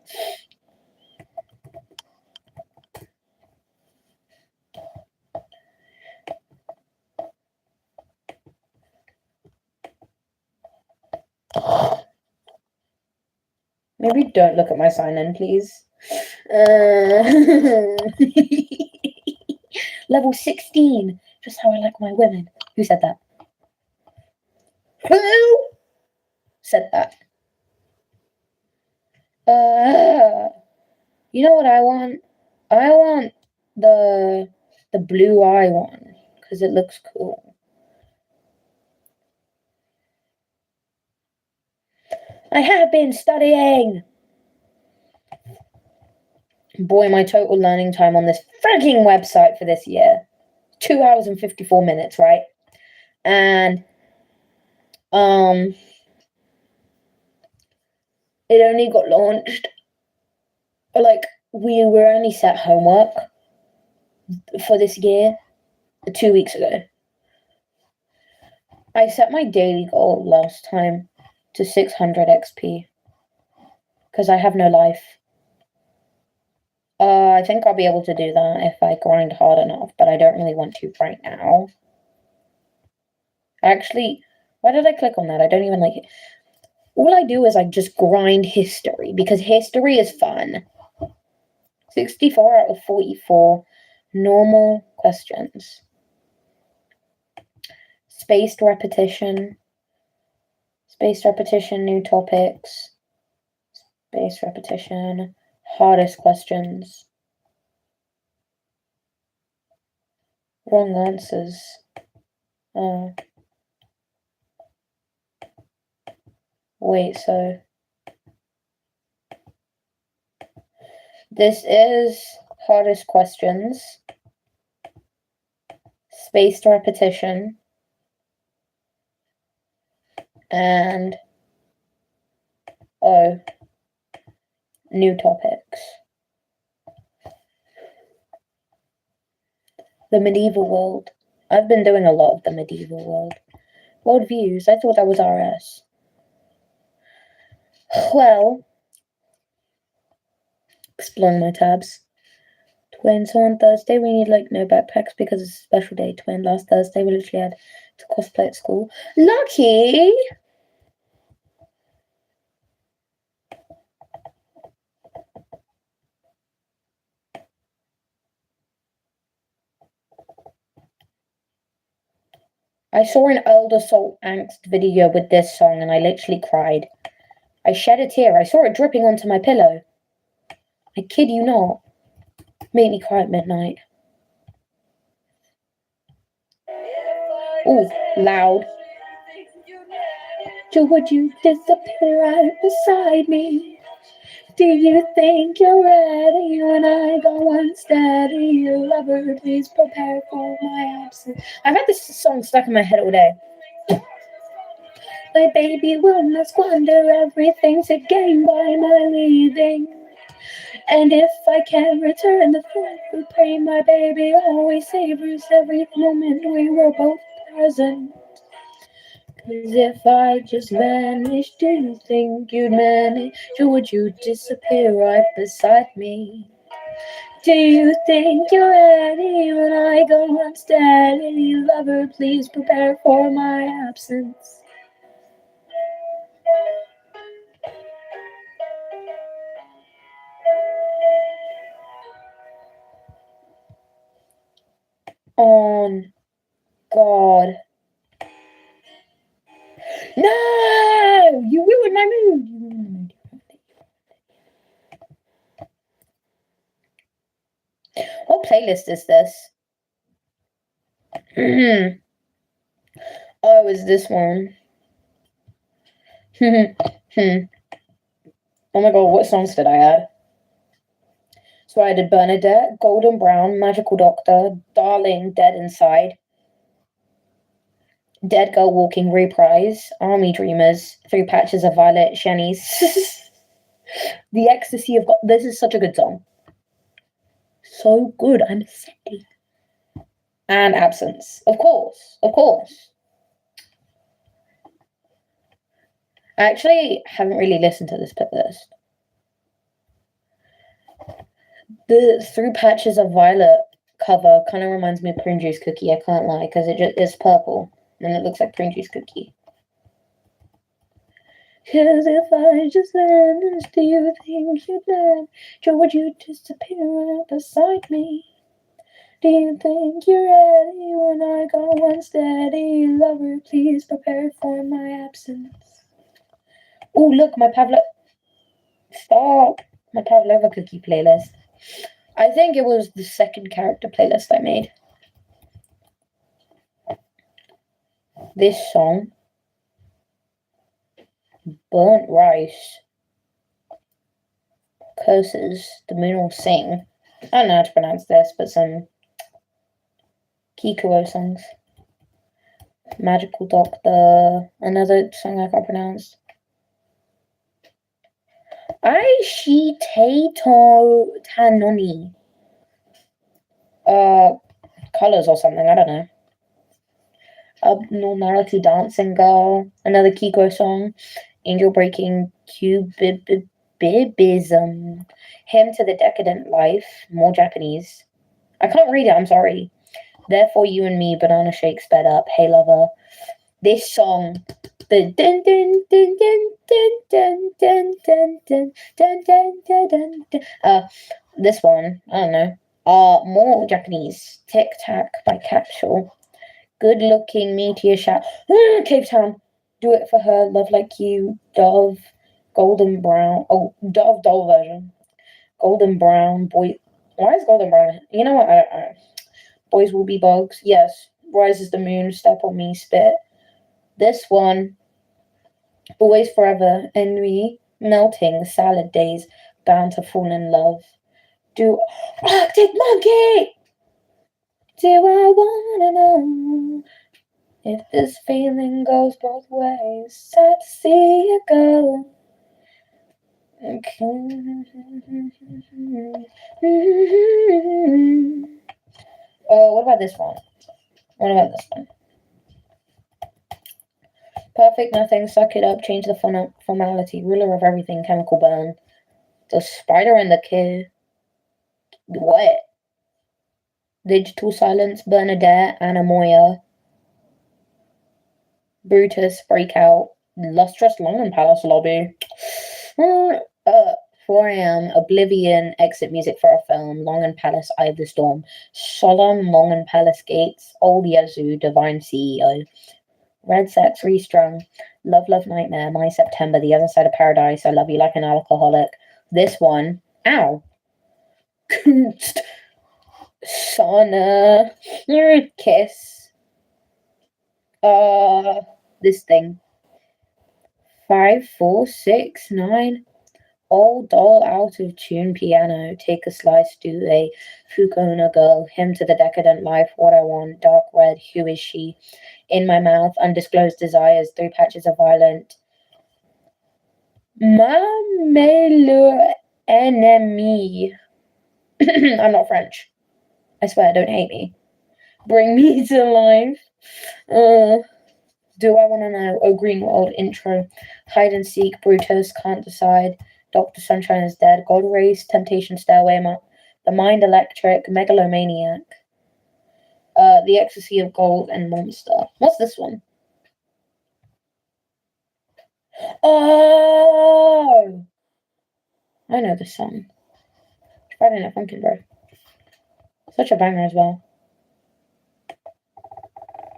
Maybe don't look at my sign-in, please. Level 16. Just how I like my women. Who said that? Who said that? You know what I want? I want the blue eye one because it looks cool. I have been studying. Boy, my total learning time on this frigging website for this year, 2 hours and 54 minutes, right? And it only got launched. Like, we were only set homework for this year 2 weeks ago. I set my daily goal last time to 600 XP because I have no life. I think I'll be able to do that if I grind hard enough, but I don't really want to right now. Actually, why did I click on that? I don't even like it. All I do is I just grind history because history is fun. 64 out of 44 normal questions. Spaced repetition, new topics, spaced repetition, hardest questions, wrong answers. Wait, so This is hardest questions, spaced repetition, and new topics. The medieval world. I've been doing a lot of the medieval world. World views. I thought that was RS. Well, exploring my tabs. Twin, so on Thursday we need no backpacks because it's a special day. Twin, last Thursday we literally had to cosplay at school. Lucky! I saw an Elder Soul Angst video with this song and I literally cried. I shed a tear. I saw it dripping onto my pillow. I kid you not. Made me cry at midnight. Ooh, loud. Would you disappear right beside me? Do you think you're ready when I go unsteady? Lover, please prepare for my absence. I've had this song stuck in my head all day. My baby will not squander everything to gain by my leaving. And if I can return the favor, pray my baby always savors every moment we were both present. 'Cause if I just vanished, do you think you'd manage, or would you disappear right beside me? Do you think you're ready when I go unsteady? Lover, please prepare for my absence. On God. No! You ruined my mood. What playlist is this? Oh, it's this one. Oh my god, what songs did I add? So I did Bernadette, Golden Brown, Magical Doctor, Darling, Dead Inside, Dead Girl Walking Reprise, Army Dreamers, Three Patches of Violet, Shanice. The Ecstasy of God. This is such a good song. So good, I'm sick. And Absence. Of course, of course. I actually haven't really listened to this playlist. The Through Patches of Violet cover kind of reminds me of Prune Juice Cookie, I can't lie, because it's purple and it looks like Prune Juice Cookie. Cause if I just vanished, do you think you'd manage, or would you disappear right beside me? Do you think you're ready when I go unsteady? Lover, please prepare for my absence. Oh, look, my Pavlova cookie playlist. I think it was the second character playlist I made. This song, Burnt Rice, Curses, The Moon Will Sing. I don't know how to pronounce this, but some Kikuo songs. Magical Doctor, another song I can't pronounce. Aishiteto Tanoni. Colors or something, I don't know. Abnormality Dancing Girl, another Kiko song. Angel Breaking Cubibism. Hymn to the Decadent Life, more Japanese. I can't read it, I'm sorry. Therefore You and Me, Banana Shake Sped Up, Hey Lover. This song, the dun dun dun dun dun dun dun dun dun dun dun dun dun. This one, I don't know. More Japanese. Tic Tac by Capsule. Good Looking Meteor Shower. Cape Town. Do It For Her, Love Like You, Dove, Golden Brown. Oh, Dove doll version. Golden Brown, boy. Why is Golden Brown? You know what? Boys Will Be Bugs. Yes. Rises the Moon, Step on Me, Spit. This one, Always Forever, Ennui, Melting, Salad Days, Bound to Fall in Love. Do Arctic Monkey? Do I wanna know if this feeling goes both ways? Sad to see you go. Oh, what about this one? What about this one? Perfect nothing, suck it up, change the formality, ruler of everything, chemical burn. The spider and the kid. What? Digital silence, Bernadette, Anna Moya. Brutus, breakout, lustrous London Palace lobby. 4 a.m. Oblivion, exit music for a film. Longan Palace, Eye of the Storm. Solemn Longan Palace gates. Old Yazoo, divine CEO. Red Sex, restrung. Love, Love, Nightmare. My September, The Other Side of Paradise. I Love You Like an Alcoholic. This one. Ow. Kunst. Sauna. Kiss. This thing. 5, 4, 6, 9. Old doll out of tune piano. Take a slice, do a Fukona girl. Hymn to the decadent life. What I want. Dark red. Who is she? In my mouth. Undisclosed desires. 3 patches of violent. Mamelo ennemi. I'm not French. I swear, don't hate me. Bring me to life. Do I want to know? Oh, Green World intro. Hide and seek. Brutus can't decide. Dr. Sunshine is dead. God Race. Temptation Stairway. The Mind Electric. Megalomaniac. The Ecstasy of Gold and Monster. What's this one? Oh, I know this song. Friday Night Funkin', bro. Such a banger as well.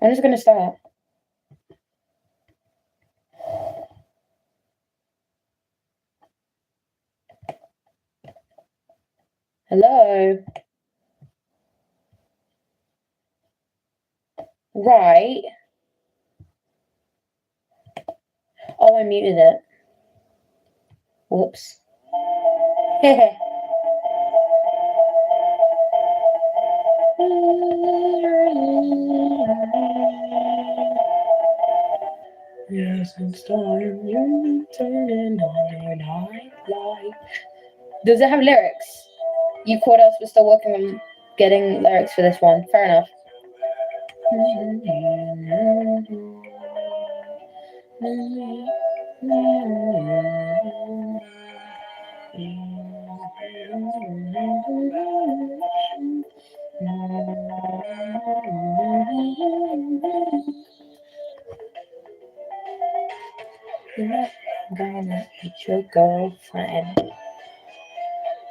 When is it gonna start? Hello? Right. Oh, I muted it. Whoops. Yes, it's time you turning on your night light. Does it have lyrics? You caught us, we're still working on getting lyrics for this one. Fair enough. You're not gonna hit your girlfriend.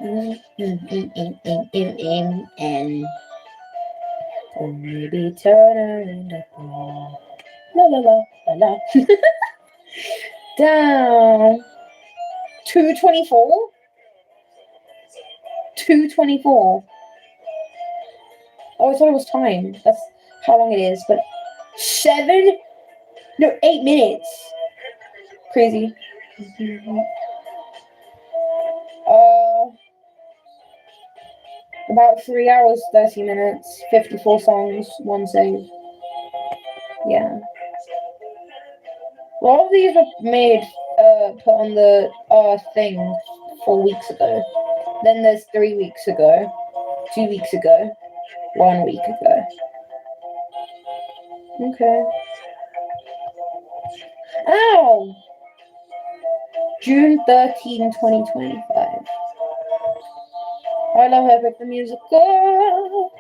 And or maybe turn her into la la la la la. Down 224. 224. Oh, I thought it was time. That's how long it is. But 8 minutes. Crazy. About 3 hours, 30 minutes, 54 songs, 1 save. Yeah. A lot of these were made, put on the thing 4 weeks ago. Then there's 3 weeks ago, 2 weeks ago, 1 week ago. Okay. Ow! June 13, 2025. I love Epic the Musical.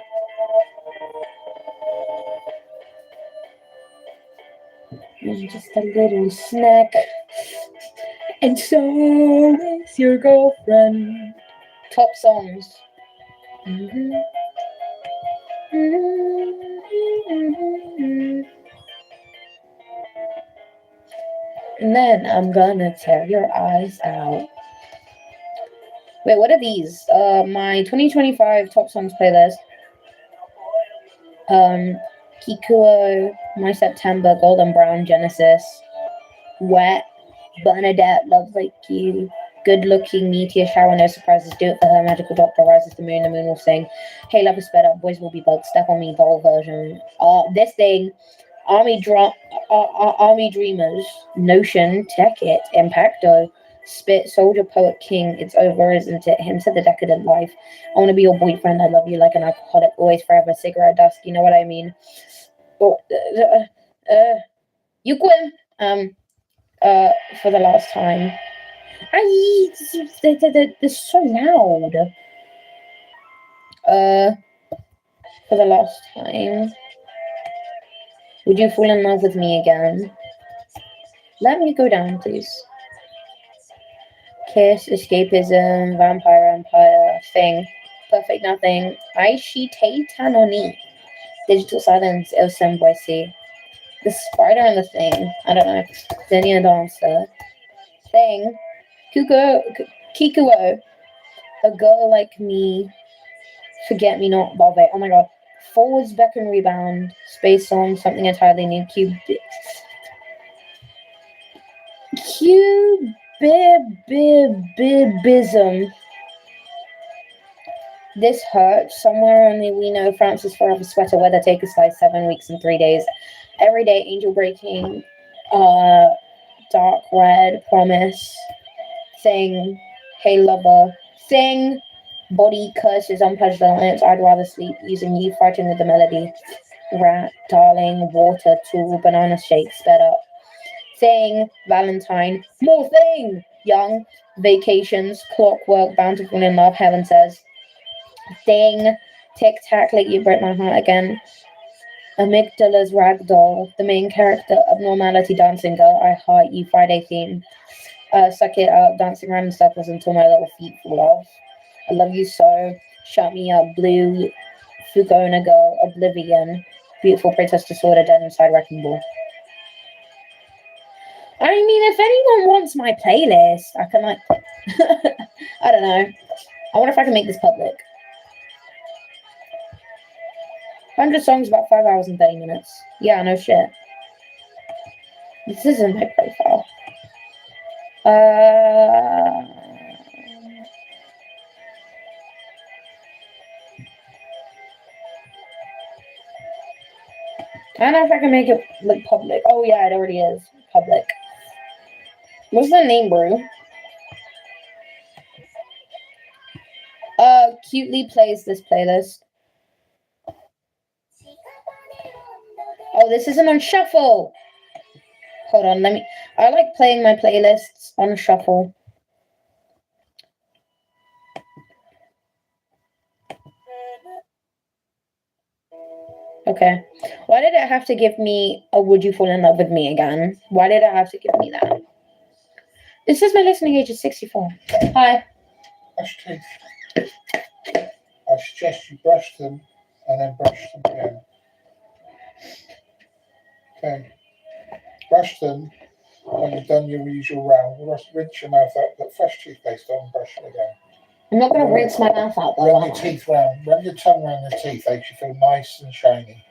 Just a little snack. And so is your girlfriend. Top songs. And then I'm gonna tear your eyes out. Wait, what are these? My 2025 top songs playlist. Kikuo, My September, Golden Brown, Genesis, Wet, Bernadette, Love Like You, good-looking meteor shower, no surprises. Do it for her. Magical doctor rises the moon. The moon will sing. Hey, love is sped up. Boys will be bugged. Step on me, doll version. This thing. Army Dreamers. Notion. Tech It. Impacto. Spit. Soldier, poet, king. It's over, isn't it? Him to the decadent life. I want to be your boyfriend. I love you like an alcoholic. Always, forever. Cigarette dust. You know what I mean? Oh, you quit. For the last time. They're so loud. For the last time. Would you fall in love with me again? Let me go down, please. Kiss, escapism, vampire empire, thing. Perfect nothing. Aishi te tanoni. Digital silence, il semboisi. The spider and the thing. I don't know. Zinnia dancer. Thing. Kikuo. A girl like me. Forget me not, Velvet. Oh my god. Forwards, back and rebound. Space on something entirely new. Cubism. This hurts. Somewhere only we know. Francis Forever Sweater. Weather take a size 7 weeks and 3 days. Everyday angel breaking. Dark red. Promise. Thing. Hey lover. Thing. Body curses. Unpledged alliance. I'd rather sleep using you fighting with the melody. Rat. Darling. Water. Tool. Banana shake. Sped up. Thing. Valentine. More thing. Young. Vacations. Clockwork. Bountiful in love. Heaven says. Thing. Tic tac. Like you broke my heart again. Amygdala's ragdoll. The main character. Abnormality dancing girl. I heart you. Friday theme. Suck it up. Dancing around in circles until my little feet fall off. I love you so. Shut me up. Blue. Fugona girl. Oblivion. Beautiful princess disorder. Dead inside wrecking ball. I mean, if anyone wants my playlist, I can like, I don't know. I wonder if I can make this public. 100 songs, about 5 hours and 30 minutes. Yeah, no shit. This isn't my profile. I don't know if I can make it like public. Oh yeah, it already is public. What's the name, bro? Cutely plays this playlist. Oh, this isn't on shuffle. Hold on, I like playing my playlists on shuffle. Okay. Why did it have to give me a Would You Fall in Love with Me again? Why did it have to give me that? It says my listening age is 64. Hi. Brush teeth. I suggest you brush them and then brush them again. Okay. Brush them when you've done your usual round. Rinse your mouth out, put fresh toothpaste on, and brush it again. I'm not going to rinse my mouth out though. Run your teeth round. Run your tongue around the teeth. Makes you feel nice and shiny.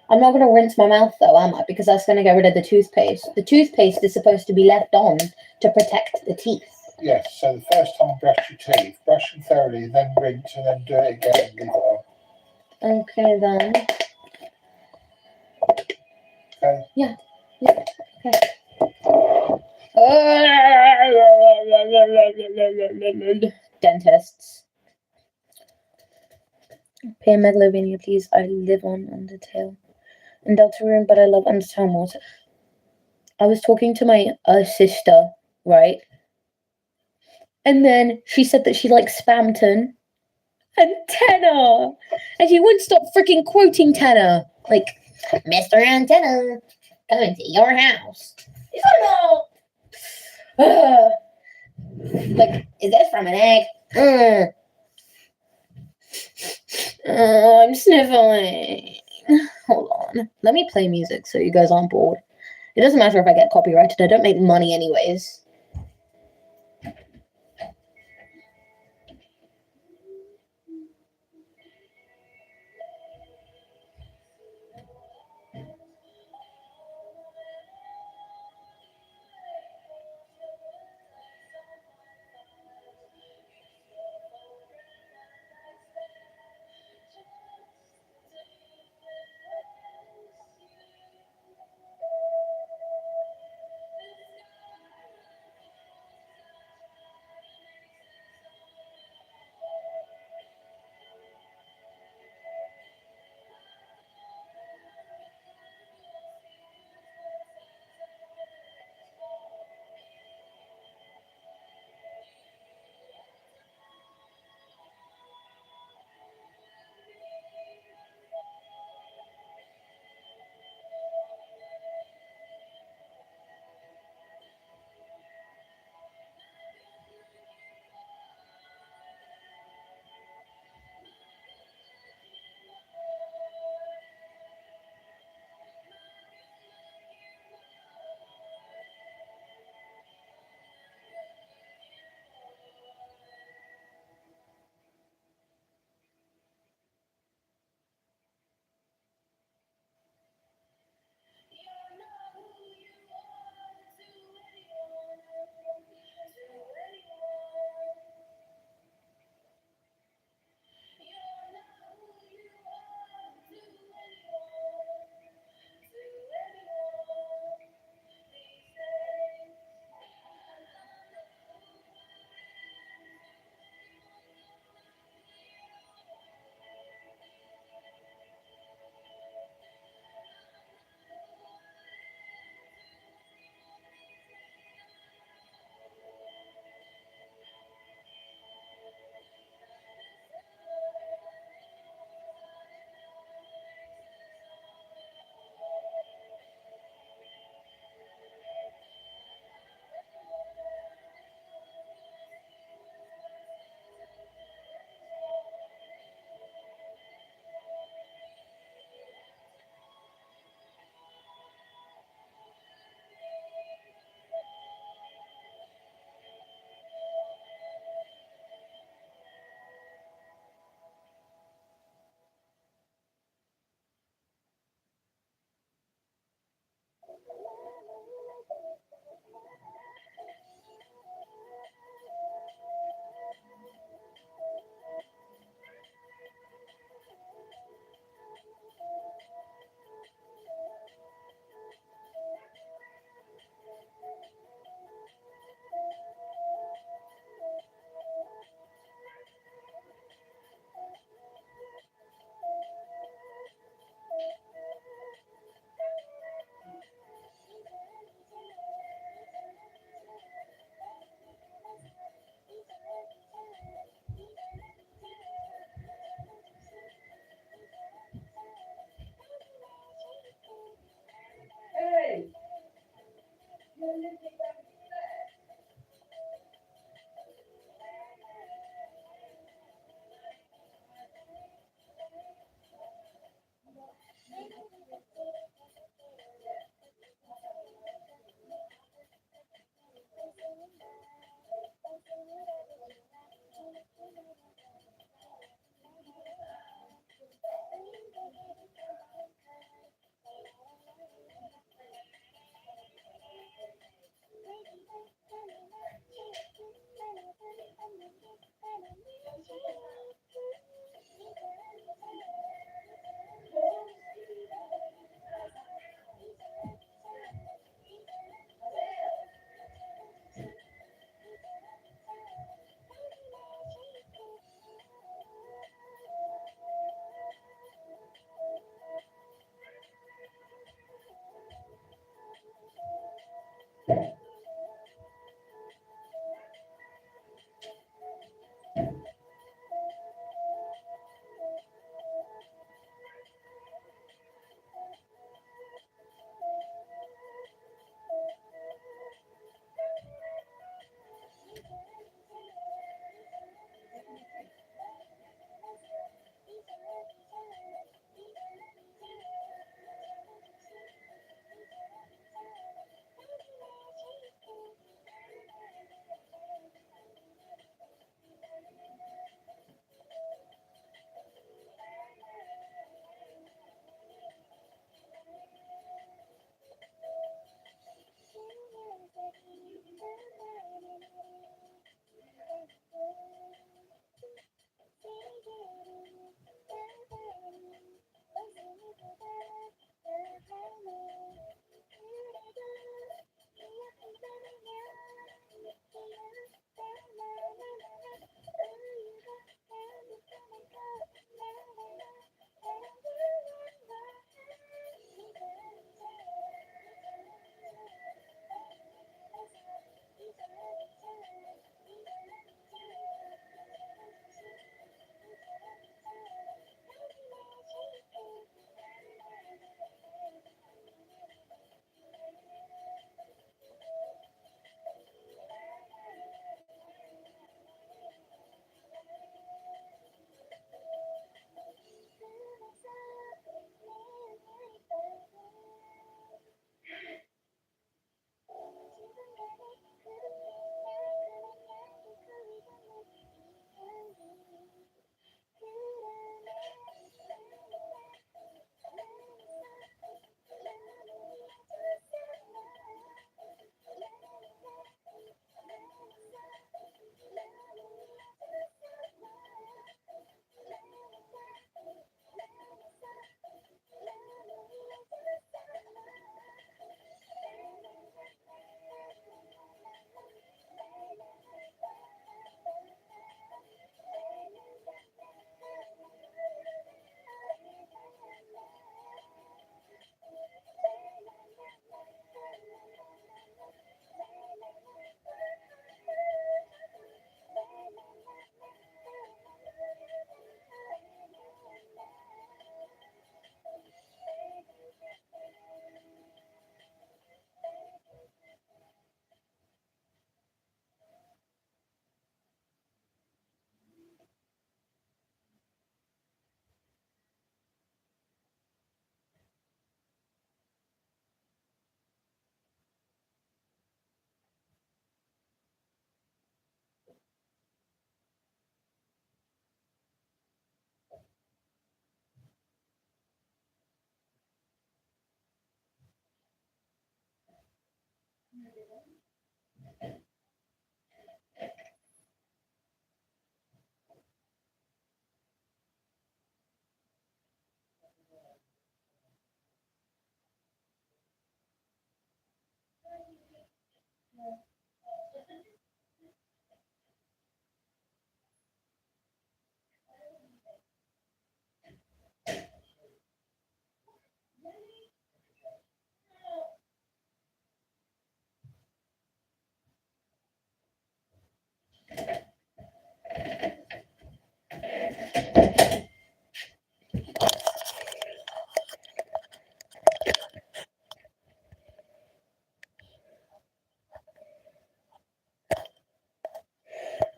I'm not going to rinse my mouth though, am I? Because that's going to get rid of the toothpaste. The toothpaste is supposed to be left on to protect the teeth. Yes, so the first time brush your teeth, brush them thoroughly, then rinse, and then do it again and leave it on. Okay then. Okay? Yeah. Okay. Dentists. Pay Megalovania, please. I live on Undertale. In Deltarune, but I love Undertale more. I was talking to my sister, right? And then she said that she likes Spamton and Tenor. And she wouldn't stop freaking quoting Tenor. Like, Mr. Antenna, coming to your house. He's like, like, is this from an egg? I'm sniffling. Hold on. Let me play music so you guys aren't bored. It doesn't matter if I get copyrighted. I don't make money anyways.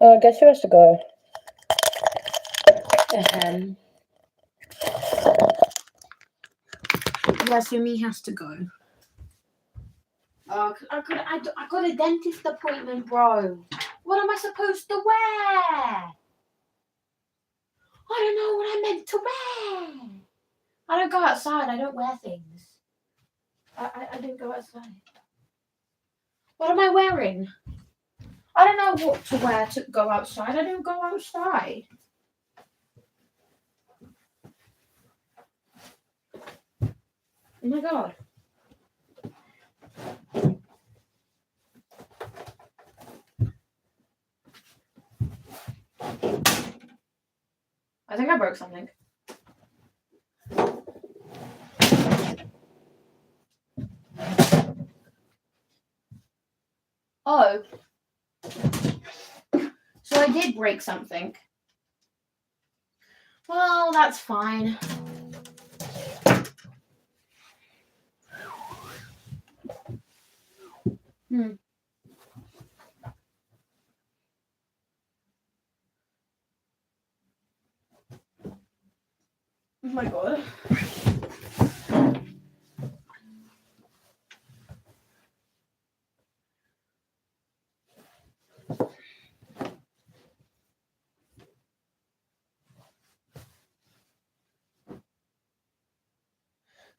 I guess who has to go? Yes, me has to go. Oh, I got a dentist appointment, bro. What am I supposed to wear? I don't know what I meant to wear. I don't go outside. I don't wear things. I don't go outside. What am I wearing? I don't know what to wear to go outside. I don't go outside. Oh my god. I think I broke something. did break something. Well, that's fine. Oh my god.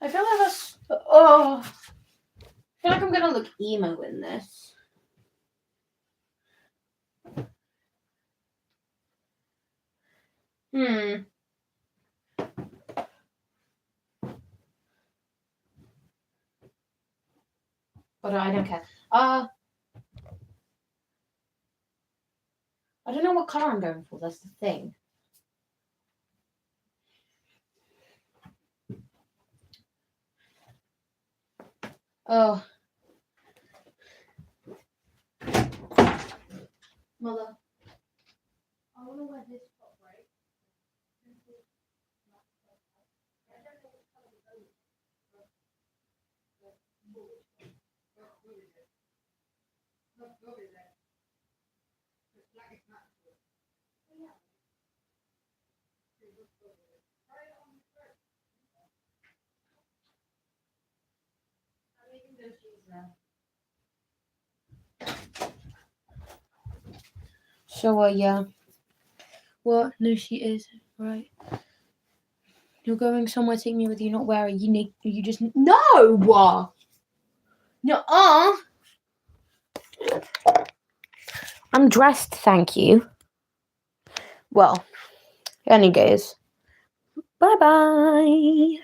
I feel like that's. Oh. I feel like I'm gonna look emo in this. But I don't care. I don't know what color I'm going for. That's the thing. Oh. Mother. I want to wear this top, right? So, yeah. What? No, she is, right? You're going somewhere, take me with you, not wearing. You just. No! No! I'm dressed, thank you. Well, any case. Bye-bye.